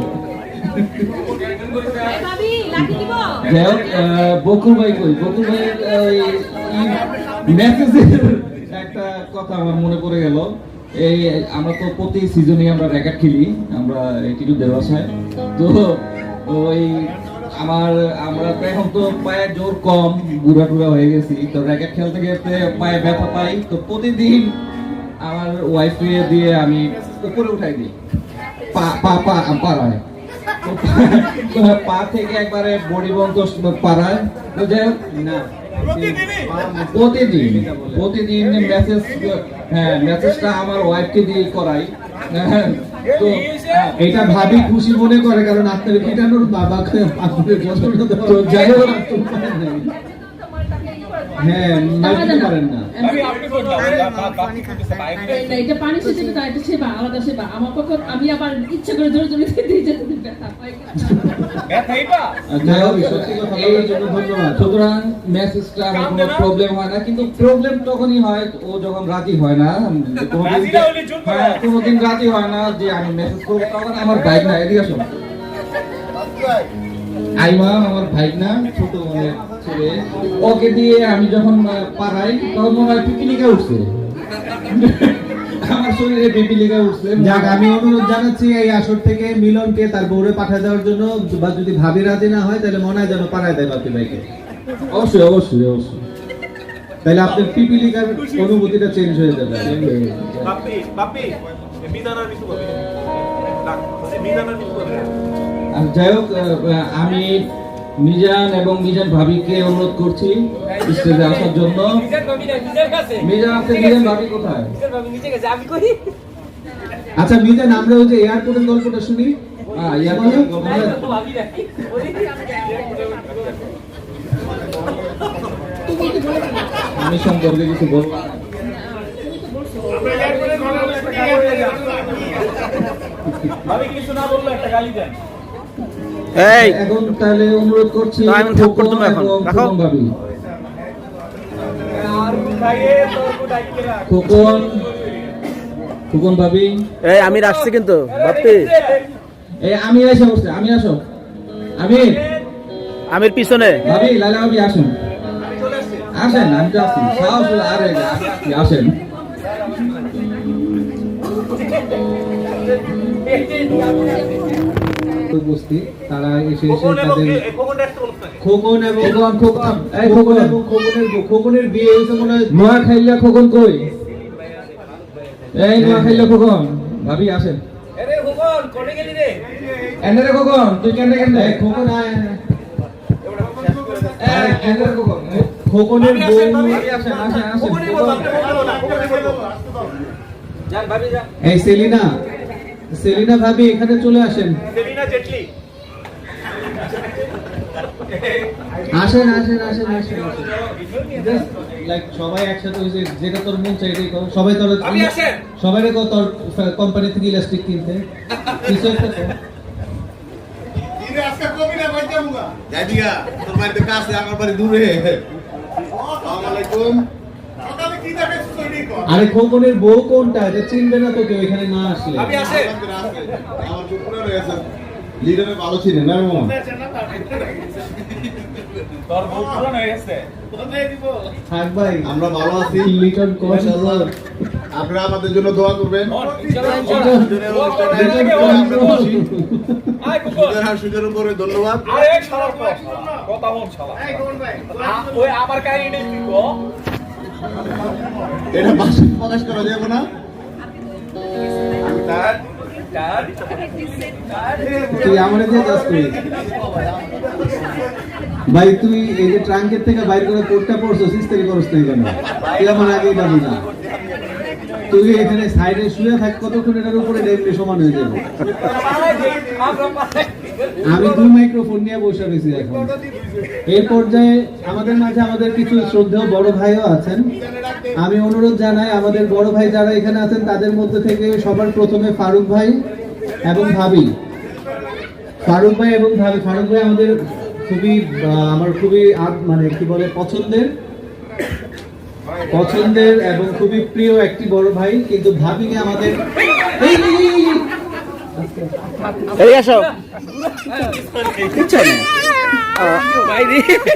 যাই হোক, বকুল ভাই কই? বকুল ভাইয়ের মেসেজের একটা কথা আমার মনে পড়ে গেল। এই আমরা তো প্রতি সিজনে আমরা র্যাকেট খেলি, আমরা কিছু দেবাসায় তো ওই আমরা তো এখন তো পায়ে জোর কম, বুড়া টুড়া হয়ে গেছি, তো র্যাকেট খেলতে খেলতে পায়ে ব্যথা পাই। তো প্রতিদিন আমার ওয়াইফকে দিয়ে আমি উপরে উঠাই দিই, পাড়ায় পা থেকে একবারে বডি বন্ধ পাড়ায়। তো যাই হোক না, প্রতিদিন মেসেজটা আমার ওয়াইফকে দিয়ে করাই। তো এটা ভাবি খুশি মনে করে, কারণ আপনার পিটানোর বাবাকে যাই হোক হ্যাঁ, মাইক দিতে পারেন না এটা পানি সেচে না, এটা সেবা, আলাদা সেবা। আমার পক্ষে আমি আবার ইচ্ছা করে জোরে জোরে দিয়ে দিই যাতে ব্যথা পায়। সত্যি কথা বলার জন্য ধন্যবাদ। সুতরাং মেসেজটা আমার কোনো প্রবলেম হয় না, কিন্তু প্রবলেম তখনই হয় ও যখন রাজি হয় না। কোনোদিন রাজি হয় না যে আমি মেসেজ করবো, তখন আমার বাইক না, এদিকে আসো। আইমা আমার ভাই না, ছোট বোনের ছেলে, ওকে দিয়ে আমি যখন পাড়াই তখন মনে হয় পিপিলিকা উঠছে, আমার শরীরে পিপিলিকা উঠছে। যাক, আমি অনুরোধ জানাচ্ছি এই আসর থেকে মিলনকে তার বউরে পাঠিয়ে দেওয়ার জন্য, বা যদি ভাবি রাজি না হয় তাহলে মনে হয় যেন পাঠায় দেয় বাপি ভাইকে। অবশ্যই অবশ্যই অবশ্যই, তাহলে আপনার পিপিলিকার অনুভূতিটা চেঞ্জ হয়ে যাবে। আর যাই হোক, আমি মিজান এবং মিজান ভাবিকে অনুরোধ করছি স্টেজে আসার জন্য। মিজান আছে, মিজান ভাবি কোথায়? আচ্ছা মিজান, আমরা ওই যে এয়ারপোর্টের গল্পটা শুনি। আমি সম্পর্কে কিছু বলবো। এখন তাহলে অনুরোধ করছি ভাবি, খোকন ভাবি, এই আমি আসছি কিন্তু ভাবতে, এই আমি এসে বসছি, আমি আসো, আমির পিছনে ভাবি, লালা ভাবি আসুন, আসেন, আমি তো আসছি, সাহস হলে আরে আসেন। উপস্থিত তারা এসে তাদের খোকনের বিয়ে হয়েছে মনে হয় নোয়া খাইলা খোকন কই? এই নোয়া খাইলা খোকন ভাবি আসেন। এনে রে খোকন, তুই কেন খোকন আয়। খোকনের বউ এই সেলিনা, সেলিনা ভাবি এখানে চলে আসেন। আসেন আসেন আসেন আসেন, লাইক সবাই একসাথে হয়েছে, যেটা তোর মন চাই এটাই কর। সবাই তোর সবাই রে তোর কোম্পানি থেকে ইলাস্টিক কিনতে কিছু একটা কর। আরে খোকনের বউ কোনটা, এটা চিনবে না তো কেউ এখানে না আসলে। লিডারে ভালো ছিলেন না মামা? থাক ভাই, আমরা ভালো আছি, লিটন মাশাআল্লাহ। আপনারা আমাদের জন্য দোয়া করবেন। সুজনের উপরে ধন্যবাদ। এটা ভাষা প্রকাশ করা যাবে না। তুই আমার দিয়ে কাজ করি ভাই, তুই এই যে ট্রাঙ্কের থেকে বাইর করে কোটটা পড়ছো, সিস্টেম করছ না কেন? তুই আমার আগেই যাবি না, তুই এখানে সাইডে শুয়ে থাক, কতক্ষণ এটার উপরে দেখলে সমান হয়ে যাবে। আমি 2 মাইক্রোফোন নিয়ে বসে রয়েছি এখন। এই পর্যায়ে আমাদের মাঝে আমাদের কিছু শ্রদ্ধেয় বড় ভাইও আছেন। আমি অনুরোধ জানাই আমাদের বড় ভাই যারা এখানে আছেন তাদের মধ্যে থেকে সবার প্রথমে ফারুক ভাই এবং ভাবি। ফারুক ভাই এবং ভাবি, ফারুক ভাই আমাদের খুবই আমার খুবই মানে কি বলে পছন্দের এবং খুবই প্রিয় একটি বড় ভাই, কিন্তু ভাবিকে আমাদের এই আসো, কিচ্ছু হয় না,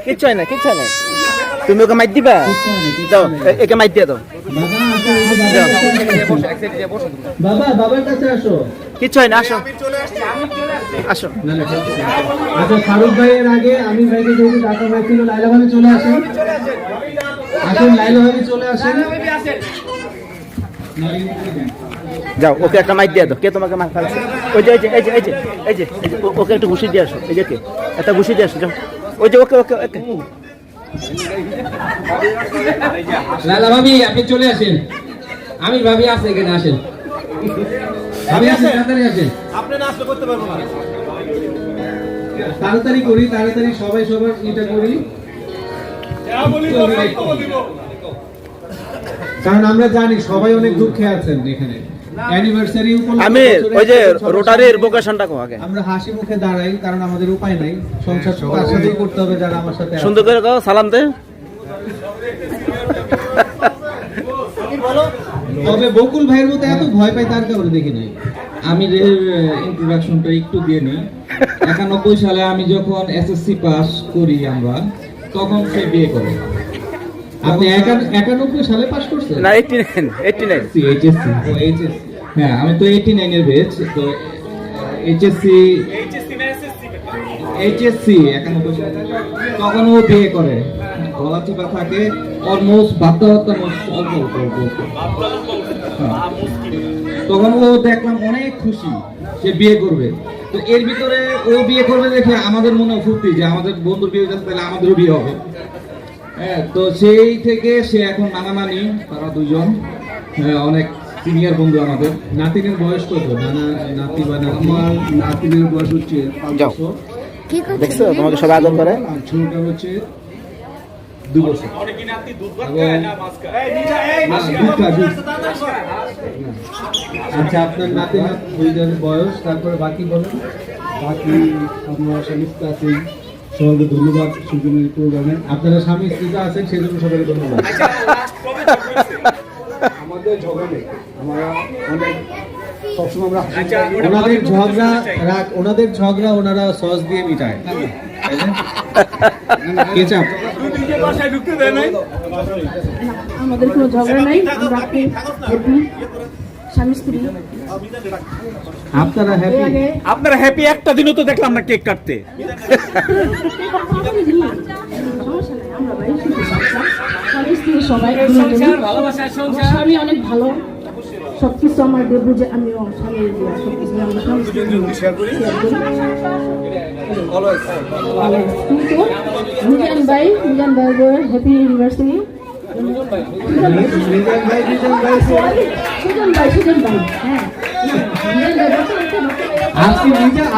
কিচ্ছু হয় না, কিচ্ছু হয় না। তুমি ওকে মাইট দিবা, দাও একে মাইট দিয়ে দাও। বাবা, বাবার কাছে আসো। কিচ্ছু হয় না, আসো আসো। আচ্ছা, ফারুক ভাইয়ের আগে আমি ভাইকে যেহেতু ডাকা হয়েছিল, লাইলা ভাবি চলে আসেন। আসুন লাইলা ভাবি চলে আসেন। যাও ওকে একটা মাইক দিয়ে দাও। কে তোমাকে মাইক ফেলছে? ওই যে এই যে এই যে এই যে এই যে ওকে একটু ঘুষি দিয়ে আসো। এই যে কে একটা ঘুষি দিয়ে আসো, যাও। ওই যে ওকে ওকে ওকে। লালা ভাবি আপনি চলে আসেন, আমি ভাবি আছে এখানে, আসেন ভাবি আসেন, তাড়াতাড়ি আসেন। আপনি না আসলে করতে পারবো না। তাড়াতাড়ি করি, তাড়াতাড়ি সবাই সবার এটা করি। কারণ আমরা জানি সবাই অনেক দুঃখে আছেন এখানে অ্যানিভার্সারি আমি ওই যে রোটারির ভোকেশনটা কো আগে আমরা হাসি মুখে দাঁড়াই কারণ আমাদের উপায় নাই সংসার তার সাথেই করতে হবে যারা আমার সাথে আছে। সুন্দর করে কও সালাম দে। তবে বকুল ভাইয়ের মতো এত ভয় পাই তার কারণে দেখি নাই। আমি যে ইন্ট্রোডাকশনটা একটু দিয়ে নিই। 91 সালে আমি যখন এসএসসি পাস করি আমরা, তখন সে বিয়ে করে। আপনি 91 সালে পাস করছেন? না 89 এইচএসসি এইচএসসি হ্যাঁ, আমি তো 89 এর ব্যাচ। তো এইচএসসি 91 সালে তখন ও বিয়ে করে। গলা চিপা থাকে অলমোস্ট বাচ্চা অল্প তখন ও দেখলাম অনেক খুশি সে বিয়ে করবে। তো এর ভিতরে ও বিয়ে করবে দেখে আমাদের মনে ফুর্তি যে আমাদের বন্ধুর বিয়ে যাচ্ছে, তাহলে আমাদেরও বিয়ে হবে। হ্যাঁ, তো সেই থেকে সে এখন নানা নানি তারা দুজন অনেক সিনিয়র বন্ধু আমাদের। নাতিনের বয়স কত? নাতি বা নাতি? আমার নাতিনের বয়স হচ্ছে 5 যাও। বছর, দেখছো তোমাকে সবাই আদর করে। আর ছোটটা হচ্ছে 2 বছর। আচ্ছা, আপনার নাতি দুইজনের বয়স, তারপরে বাকি বলেন। বাকি আমরা সমস্ত আছি, সবাইকে ধন্যবাদ সুজনের প্রোগ্রামে। আপনারা স্বামী স্ত্রীতে আছেন সেজন্য সবাইকে ধন্যবাদ। আমাদের ঝগড়া নেই, আমরা অনেক সবসময় আমরা ওনাদের ঝগড়া ওনারা সস দিয়ে মিটায়। কেচাপ আমাদের কোনো ঝগড়া নাই, আমরা হ্যাপি স্বামী স্ত্রী। আপনারা হ্যাপি? আপনারা হ্যাপি একটা দিনও তো দেখলাম না কেক কাটতে। স্বামী অনেক ভালো, সবকিছু আমার দেবু যে আমিও স্বামী সবকিছু আমরা স্বামী স্ত্রী share করি। মিজান ভাই হ্যাপি ইউনিভার্সিটি। সুজন ভাই হ্যাঁ,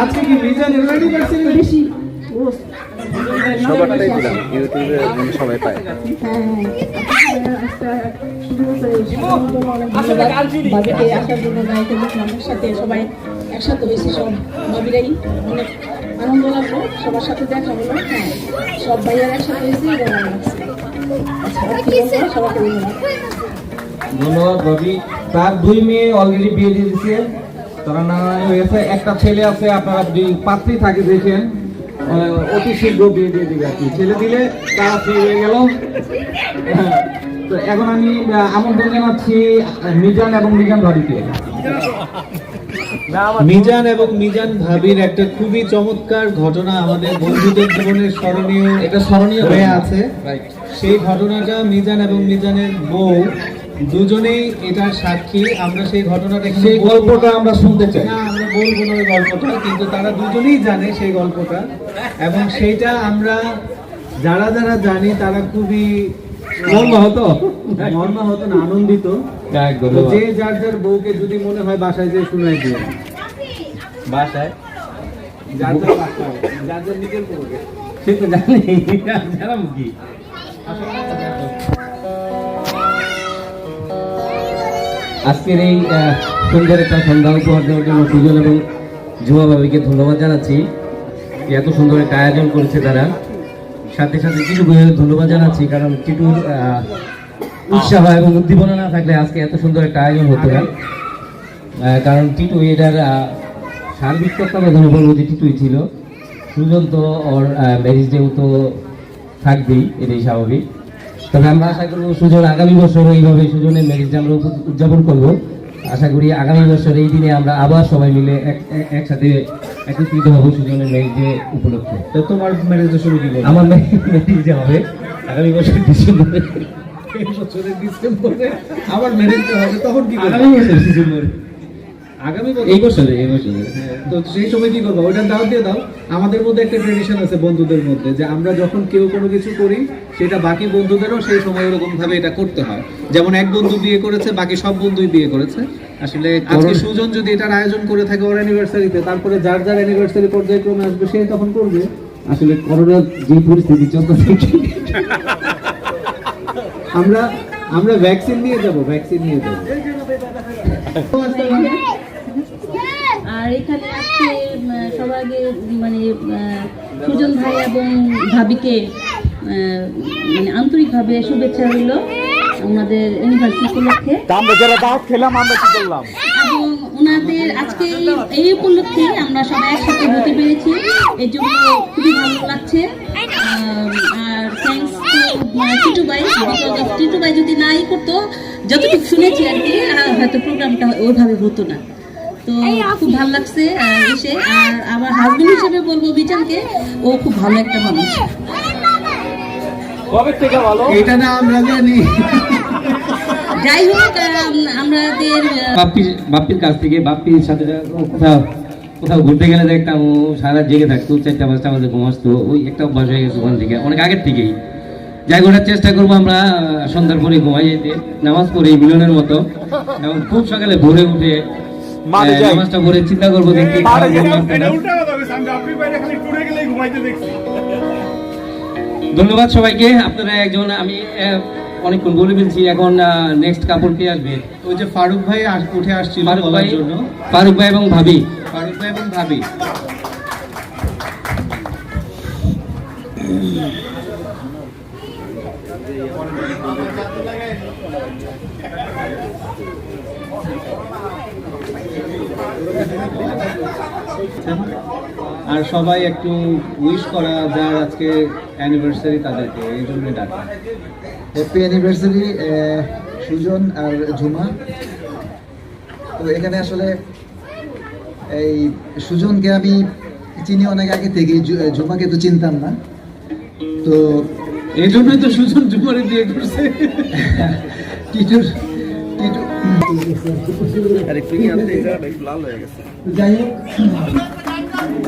আজকে কি মিজান ইউনিভার্সিটি বেশি সবারটাই দিলাম ইউটিউবে সবাই পায়। বাবিকে আসার জন্য গাইতে দেখলাম, সাথে সবাই একসাথে হয়েছে, সব বাবিরাই অনেক আনন্দ লাগলো, সবার সাথে দেখা হলো। হ্যাঁ, সব ভাইয়ার একসাথে হয়েছে, সবাইকে ধন্যবাদ ভাবি। তার 2 মেয়ে অলরেডি বিয়ে দিয়ে দিচ্ছে, তারা নানা হয়েছে। একটা ছেলে আছে, আপনারা যদি পাত্রী থাকে দেখেন অতি শীঘ্র বিয়ে দিয়ে দিবে আর কি। ছেলে দিলে তারা ফ্রি হয়ে গেল। তো এখন আমি আমন্ত্রণ জানাচ্ছি মিজান এবং মিজান ভাবিকে। মিজান এবং মিজান ভাবির একটা খুবই চমৎকার ঘটনা আমাদের বন্ধুদের জীবনের স্মরণীয় হয়ে আছে। সেই ঘটনাটা মিজান এবং মিজানের বউ দুজনেই এটার সাক্ষী। আমরা সেই ঘটনাটা, সেই গল্পটা আমরা শুনতে চাই। না, আমরা বলবো না ওই গল্পটা, কিন্তু তারা দুজনেই জানে সেই গল্পটা, এবং সেইটা আমরা যারা যারা জানি তারা খুবই মর্মাহত না, আনন্দিত। তো যে যার যার বউকে যদি মনে হয় বাসায় যে শুনাই দিও, বাসায় যার যার নিজের বউকে। সে তো জানি জানাম কি। আজকের এই সুন্দর একটা সন্ধ্যা উপহার দেওয়ার জন্য সুজন এবং ঝুমা ভাবিকে ধন্যবাদ জানাচ্ছি। এত সুন্দর একটা আয়োজন করেছে তারা। সাথে সাথে টিটুকে ধন্যবাদ জানাচ্ছি, কারণ টিটুর উৎসাহ এবং উদ্দীপনা না থাকলে আজকে এত সুন্দর একটা আয়োজন হতো না। কারণ টিটু এটার সার্বিক তত্ত্বাবধানে বলবো যে টিটুই ছিল। সুজন তো ওর ম্যারেজ ডেও তো থাকবেই, এটাই স্বাভাবিক। তবে আমরা আশা করবো সুজন আগামী বছর এইভাবে সুজনের ম্যারেজটা আমরা উদযাপন করবো। আশা করি আগামী বছর এই দিনে আমরা আবার সবাই মিলে একসাথে একত্রিত হবো সুজনের ম্যারেজে উপলক্ষে। তো তোমার ম্যারেজটা শুরু কি করবে? আমার ম্যারেজে হবে আগামী বছর ডিসেম্বরে। এই বছরের ডিসেম্বরে আবার ম্যারেজটা হবে, তখন কি করবে? আগামী বছর ডিসেম্বরে, আগামী বছর? এই বছরে। তো সেই সময় কি করবো? ওইটার দাওয়াত দিয়ে দাও। আমাদের মধ্যে একটা ট্রেডিশন আছে বন্ধুদের মধ্যে, যে আমরা যখন কেউ কোনো কিছু করি সেটা বাকি বন্ধুদেরও সেই সময় ওরকম ভাবে এটা করতে হয়। যেমন এক বন্ধু বিয়ে করেছে, বাকি সব বন্ধুই বিয়ে করেছে। আসলে আজকে সুজন যদি এটার আয়োজন করে থাকে ওর অ্যানিভার্সারিতে, তারপরে যার যার অ্যানিভার্সারি পর্যায়ক্রমে আসবে সে তখন করবে। আসলে করোনার যে পরিস্থিতি চলতেছে আমরা ভ্যাকসিন নিয়ে যাব আর এখানে আজকে সবার আগে মানে সুজন ভাই এবং ভাবিকে মানে আন্তরিকভাবে শুভেচ্ছা রইল আমাদের ইউনিভার্সিটি উপলক্ষে। আমরা যারা দাওয়াত খেলাম আমরা কি করলাম, এবং ওনাদের আজকে এই উপলক্ষে আমরা সবাই একসাথে হতে পেরেছি, এর জন্য খুবই ভালো লাগছে। আর থ্যাংকস টু টিটু ভাই, বিকজ অফ টিটু ভাই যদি নাই করতো, যতটুকু শুনেছি আর কি, হয়তো প্রোগ্রামটা ওইভাবে হতো না। তো খুব ভালো লাগছে এসে। আর আমার হাজবেন্ড হিসেবে বলবো মিজানকে, ও খুব ভালো একটা মানুষ। কবে থেকে ভালো এটা না আমরা জানি। যাই হোক, আমাদের বাপ্পির কাছ থেকে, বাপ্পির সাথে কোথাও ঘুরতে গেলে দেখতাম ও সারা জেগে থাকতো, 4টা-5টা বাজে ঘুমাসতো। ওই একটা অভ্যাস হয়ে গেছে ওখান থেকে, অনেক আগের থেকেই। যাই ওঠার চেষ্টা করবো আমরা সন্ধ্যার পরে ঘুমাই যেতে, নামাজ পড়ে মিলনের মতো, এবং খুব সকালে ভোরে উঠে নামাজটা পড়ে চিন্তা করবো দেখি। ধন্যবাদ সবাইকে। আপনারা একজন, আমি অনেকক্ষণ বলে ফেলছি, এখন নেক্সট কাপড় কে আসবে? ওই যে ফারুক ভাই উঠে আসছিল ফারুক বলার জন্য। ফারুক ভাই এবং ভাবি। আর সবাই একটু উইশ করা যার আজকে অ্যানিভার্সারি তাদেরকে এই জন্য ডাকা। হ্যাপি অ্যানিভার্সারি সুজন আর ঝুমা। তো এখানে আসলে এই সুজনকে আমি চিনি অনেক আগে থেকে, ঝুমাকে তো চিনতাম না। তো এই জন্যই তো সুজন ঝুমারে বিয়ে করছে। যাই হোক,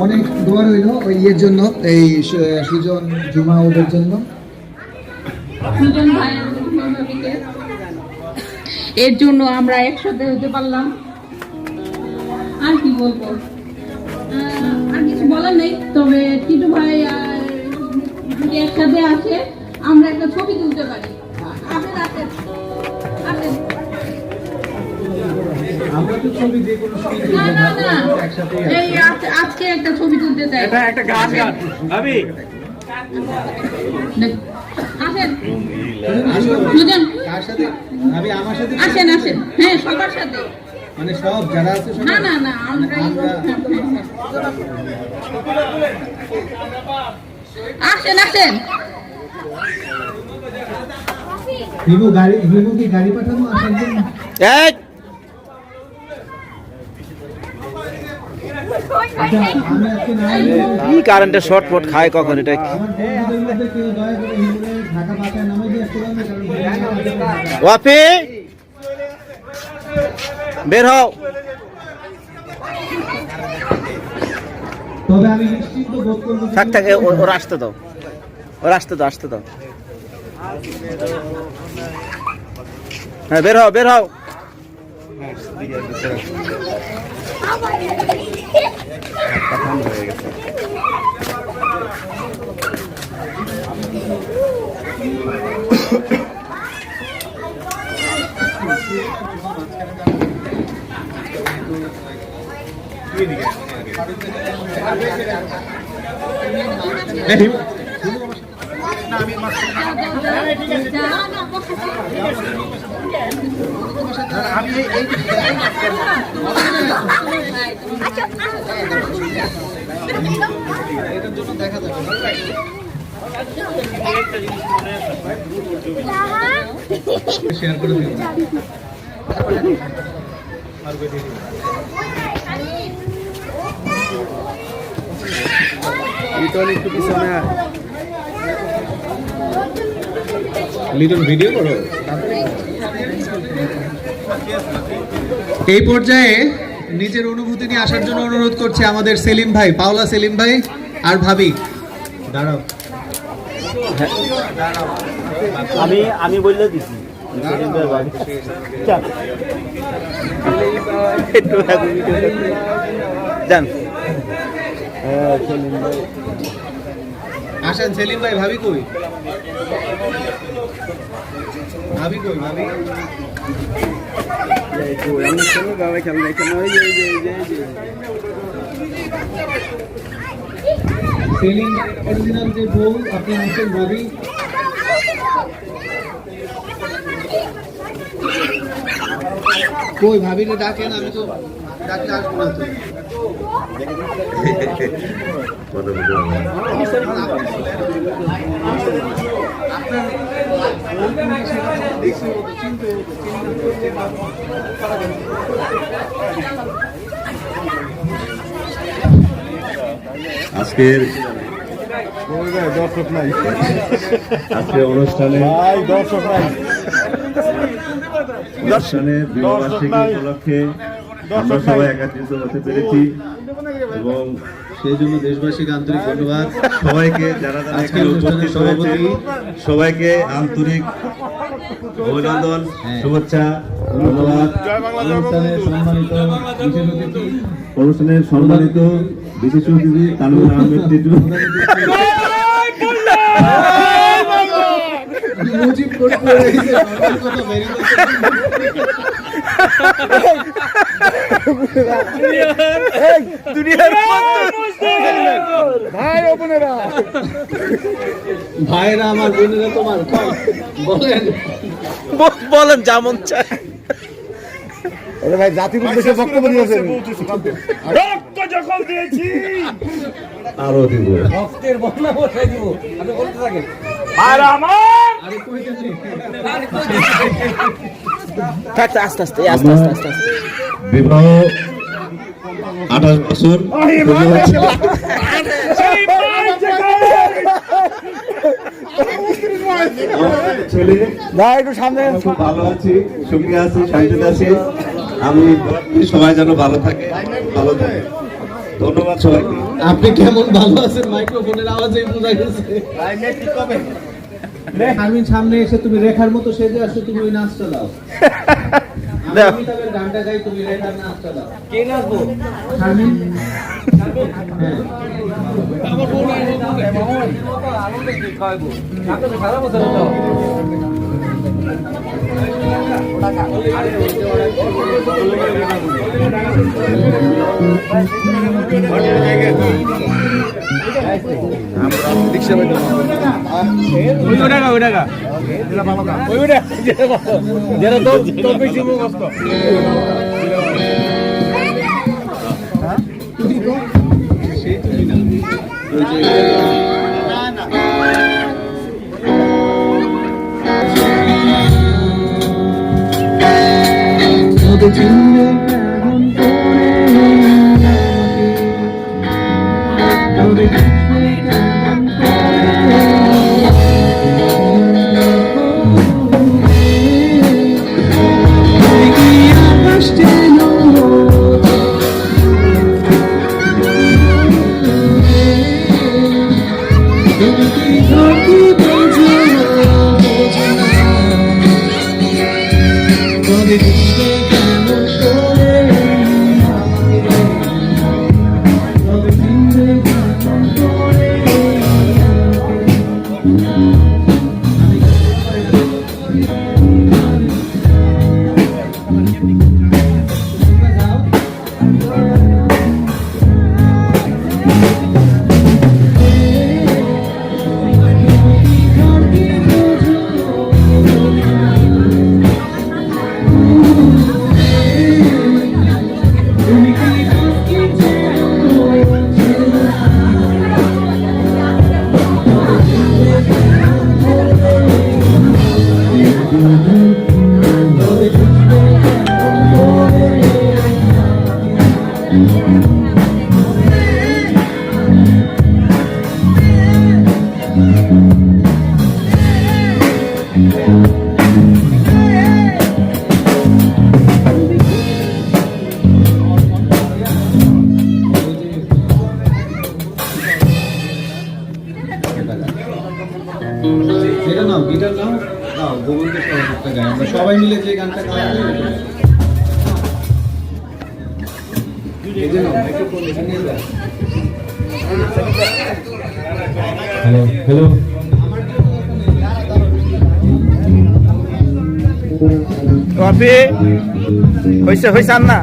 অনেক দোয়া রইল ওই ইয়ের জন্য, এই সুজন ঝুমা ওদের জন্য। সুজন ভাই এবং ভাবিকে এর জন্য আমরা একসাথে হতে পারলাম। আর কি বলবো, আর কিছু বলার নেই। তবে টিটু ভাই যদি একসাথে আসে, আমরা একটা ছবি তুলতে পারি। আমরা তো ছবি দিয়ে কোনো ছবি তুলবো না, একসাথে এই আজকে একটা ছবি তুলতে চাই। এটা একটা গান ভাবি আসেন সুজন, কার সাথে? আমি আমার সাথে, আসেন আসেন। হ্যাঁ, সবার সাথে। মানে সব যারা আছে সব। না না না, আমরাই আসেন আসেন। হিমু কি গাড়ি পাঠানো আসার জন্য? আমি আজকে নাই। কি কারেন্টের শর্টফট খায় কখন এটা? আমার বন্ধুদের মধ্যে কেউ দয়া করে হিমুরে ঢাকা পাঠায় নামে দিয়ে আসতে পারবে? কারণ ওয়াপি বের হও। তবে আমি নিশ্চিন্ত বোধ করবো যে থাক ওরা আসতে দাও, আসতে দাও। হ্যাঁ, বের হও। শেয়ার করে দিন। লিটন ভিডিও করো। এই পর্যায়ে নিজের অনুভূতি নিয়ে আসার জন্য অনুরোধ করছে আমাদের সেলিম ভাই, পাওলা সেলিম ভাই আর ভাবি। দাঁড়াও, আমি বললে দিছি যান। আসেন সেলিম ভাই, ভাবি কই? ভাবি কই ভাবি? সেলিম অরিজিনাল যে বউ আপনি আসেন ভাবি। কই ভাবিলে ডাকেন, আমি তো ডাকলে আসবো না তো। আজকের আজকের অনুষ্ঠানে বিবাহবার্ষিকী উপলক্ষে আমরা সবাই একত্রিত হতে পেরেছি এবং সেই জন্য দেশবাসীকে আন্তরিক ধন্যবাদ। সবাইকে যারা যারা এখানে উপস্থিত হয়েছে সবাইকে আন্তরিক অভিনন্দন, শুভেচ্ছা, ধন্যবাদ। অনুষ্ঠানের সম্মানিত বিশেষ অতিথি তানভীর আহমেদ টিটু, ভাইরা আমার বোনেরা তোমার বলেন বলেন যেমন চায়। ভাই জাতির উদ্দেশ্যে বক্তব্য দিয়েছেন। রক্ত যখন দিয়েছি আরো দিব রক্তের বন্যা বসাই দিব, আপনি বলতে থাকেন। আর আমার আস্তে আস্তে আস্তে আস্তে আস্তে আস্তে বিবাহ 28 বছর ছেলে ভাই একটু সামনে খুব ভালো আছি, সুখী আছি, শান্তিতে আছি। আমি সবাই যেন ভালো থাকে, ভালো থাকে। ধন্যবাদ সবাইকে। আপনি কেমন ভালো আছেন? মাইক্রোফোনের আওয়াজে বোঝা গেছে। আমি সামনে এসে তুমি রেখার মতো সেজে আসো, তুমি ওই নাচটা দাও। আমি তবে গানটা গাই, তুমি রেখার নাচটা দাও। কে নাচবো? শারমিন। হ্যাঁ। আমার বোন আনন্দ কি খাওয়াবো? আপনাকে সারা বছর দাও। যেটা তো বেশি মুখস্থ। এটা নাও, গিটার নাও, নাও গোবিন্দের সবাই একটা গাই, আমরা সবাই মিলে যে গানটা গাই। এই যে নাও, মাইক্রোফোন এখানে নিয়ে যাও। হ্যালো হ্যালো বাপি হইছে হইছে আর না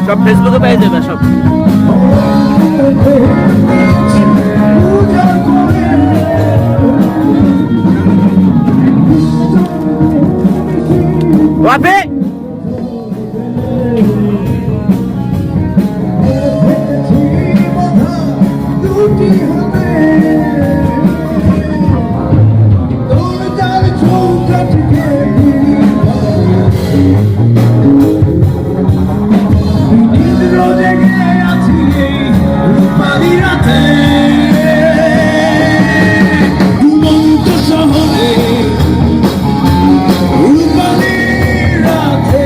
সব ফেসবুকে পেয়ে যাবে সব বাপে রাতে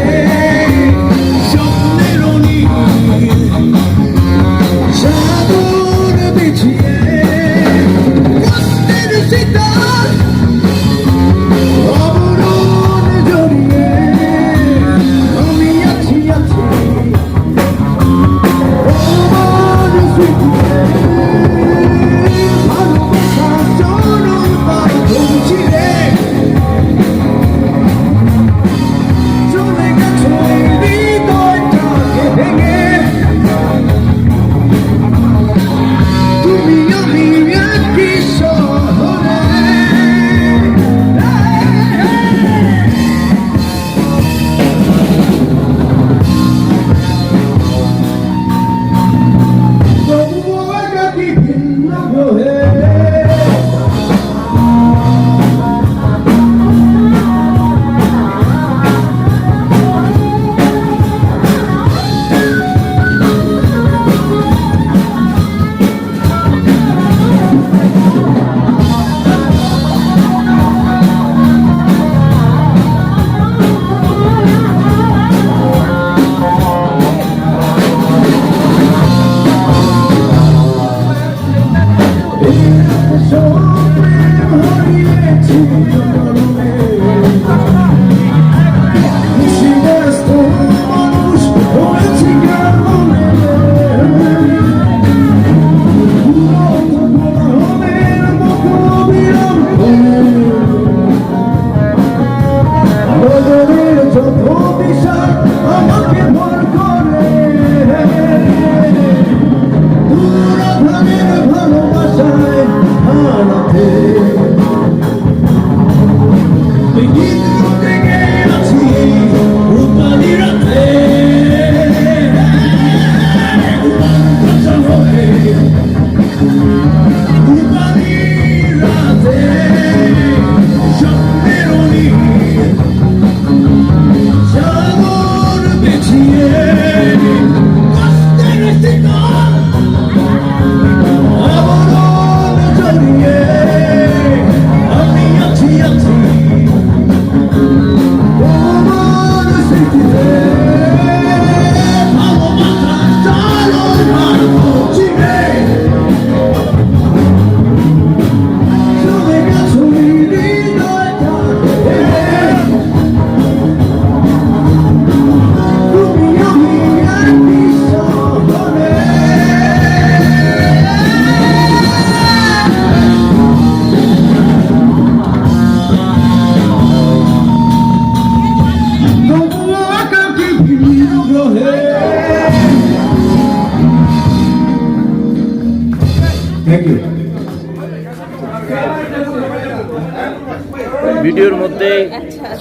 ভিডিওর মধ্যে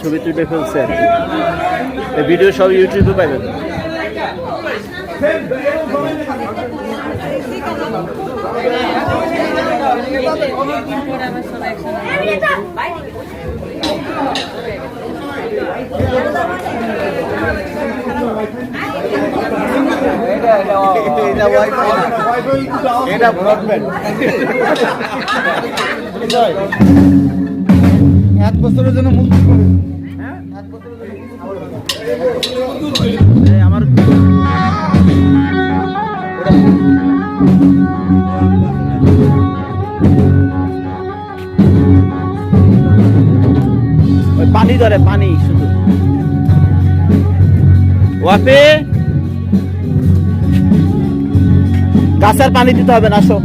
ছবি তুলে ফেলছে আর কি। এই ভিডিও সব ইউটিউবে পাবেন। এটা ব্রডব্যান্ড 1 বছরের জন্য মুক্তি করে আমার পানি ধরে, পানি শুধু ওয়াপে গাছের পানি দিতে হবে না। আসো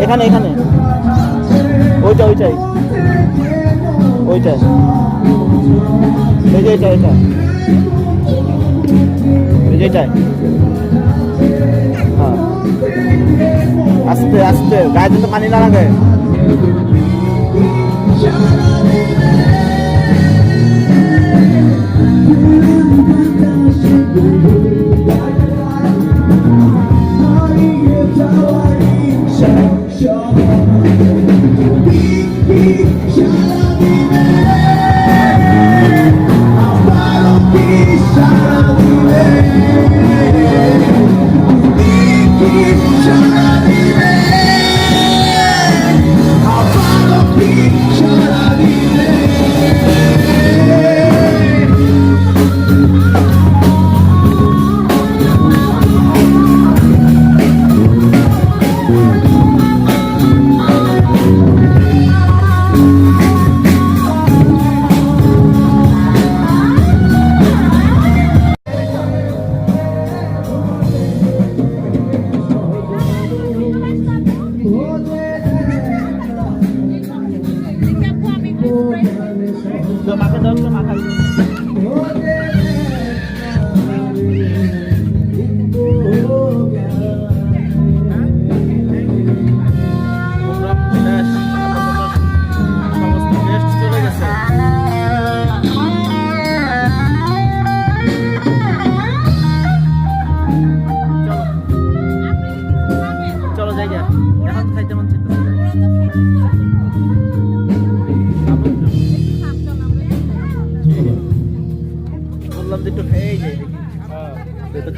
এখানে, এখানে ওইটা ওইটাই ওইটা, এই যে এটা, এটা এই যে এটা। হ্যাঁ, আস্তে আস্তে, গায়ে যাতে পানি না লাগে।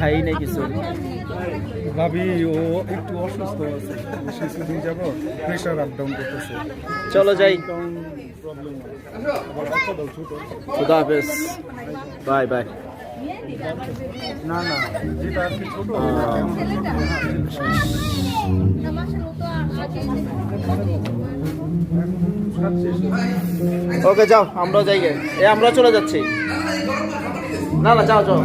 খাই নাই কিছু। ভাবি ও একটু অসুস্থ আছে, সেদিন যাবো, প্রেশার আপ ডাউন করতেছে। চলো যাই। খুদা হাফেজ, বাই বাই। না না, যেটা আর কি ছোট ওকে যাও, আমরাও যাই গে। আমরা চলে যাচ্ছি। না না, যাও যাও।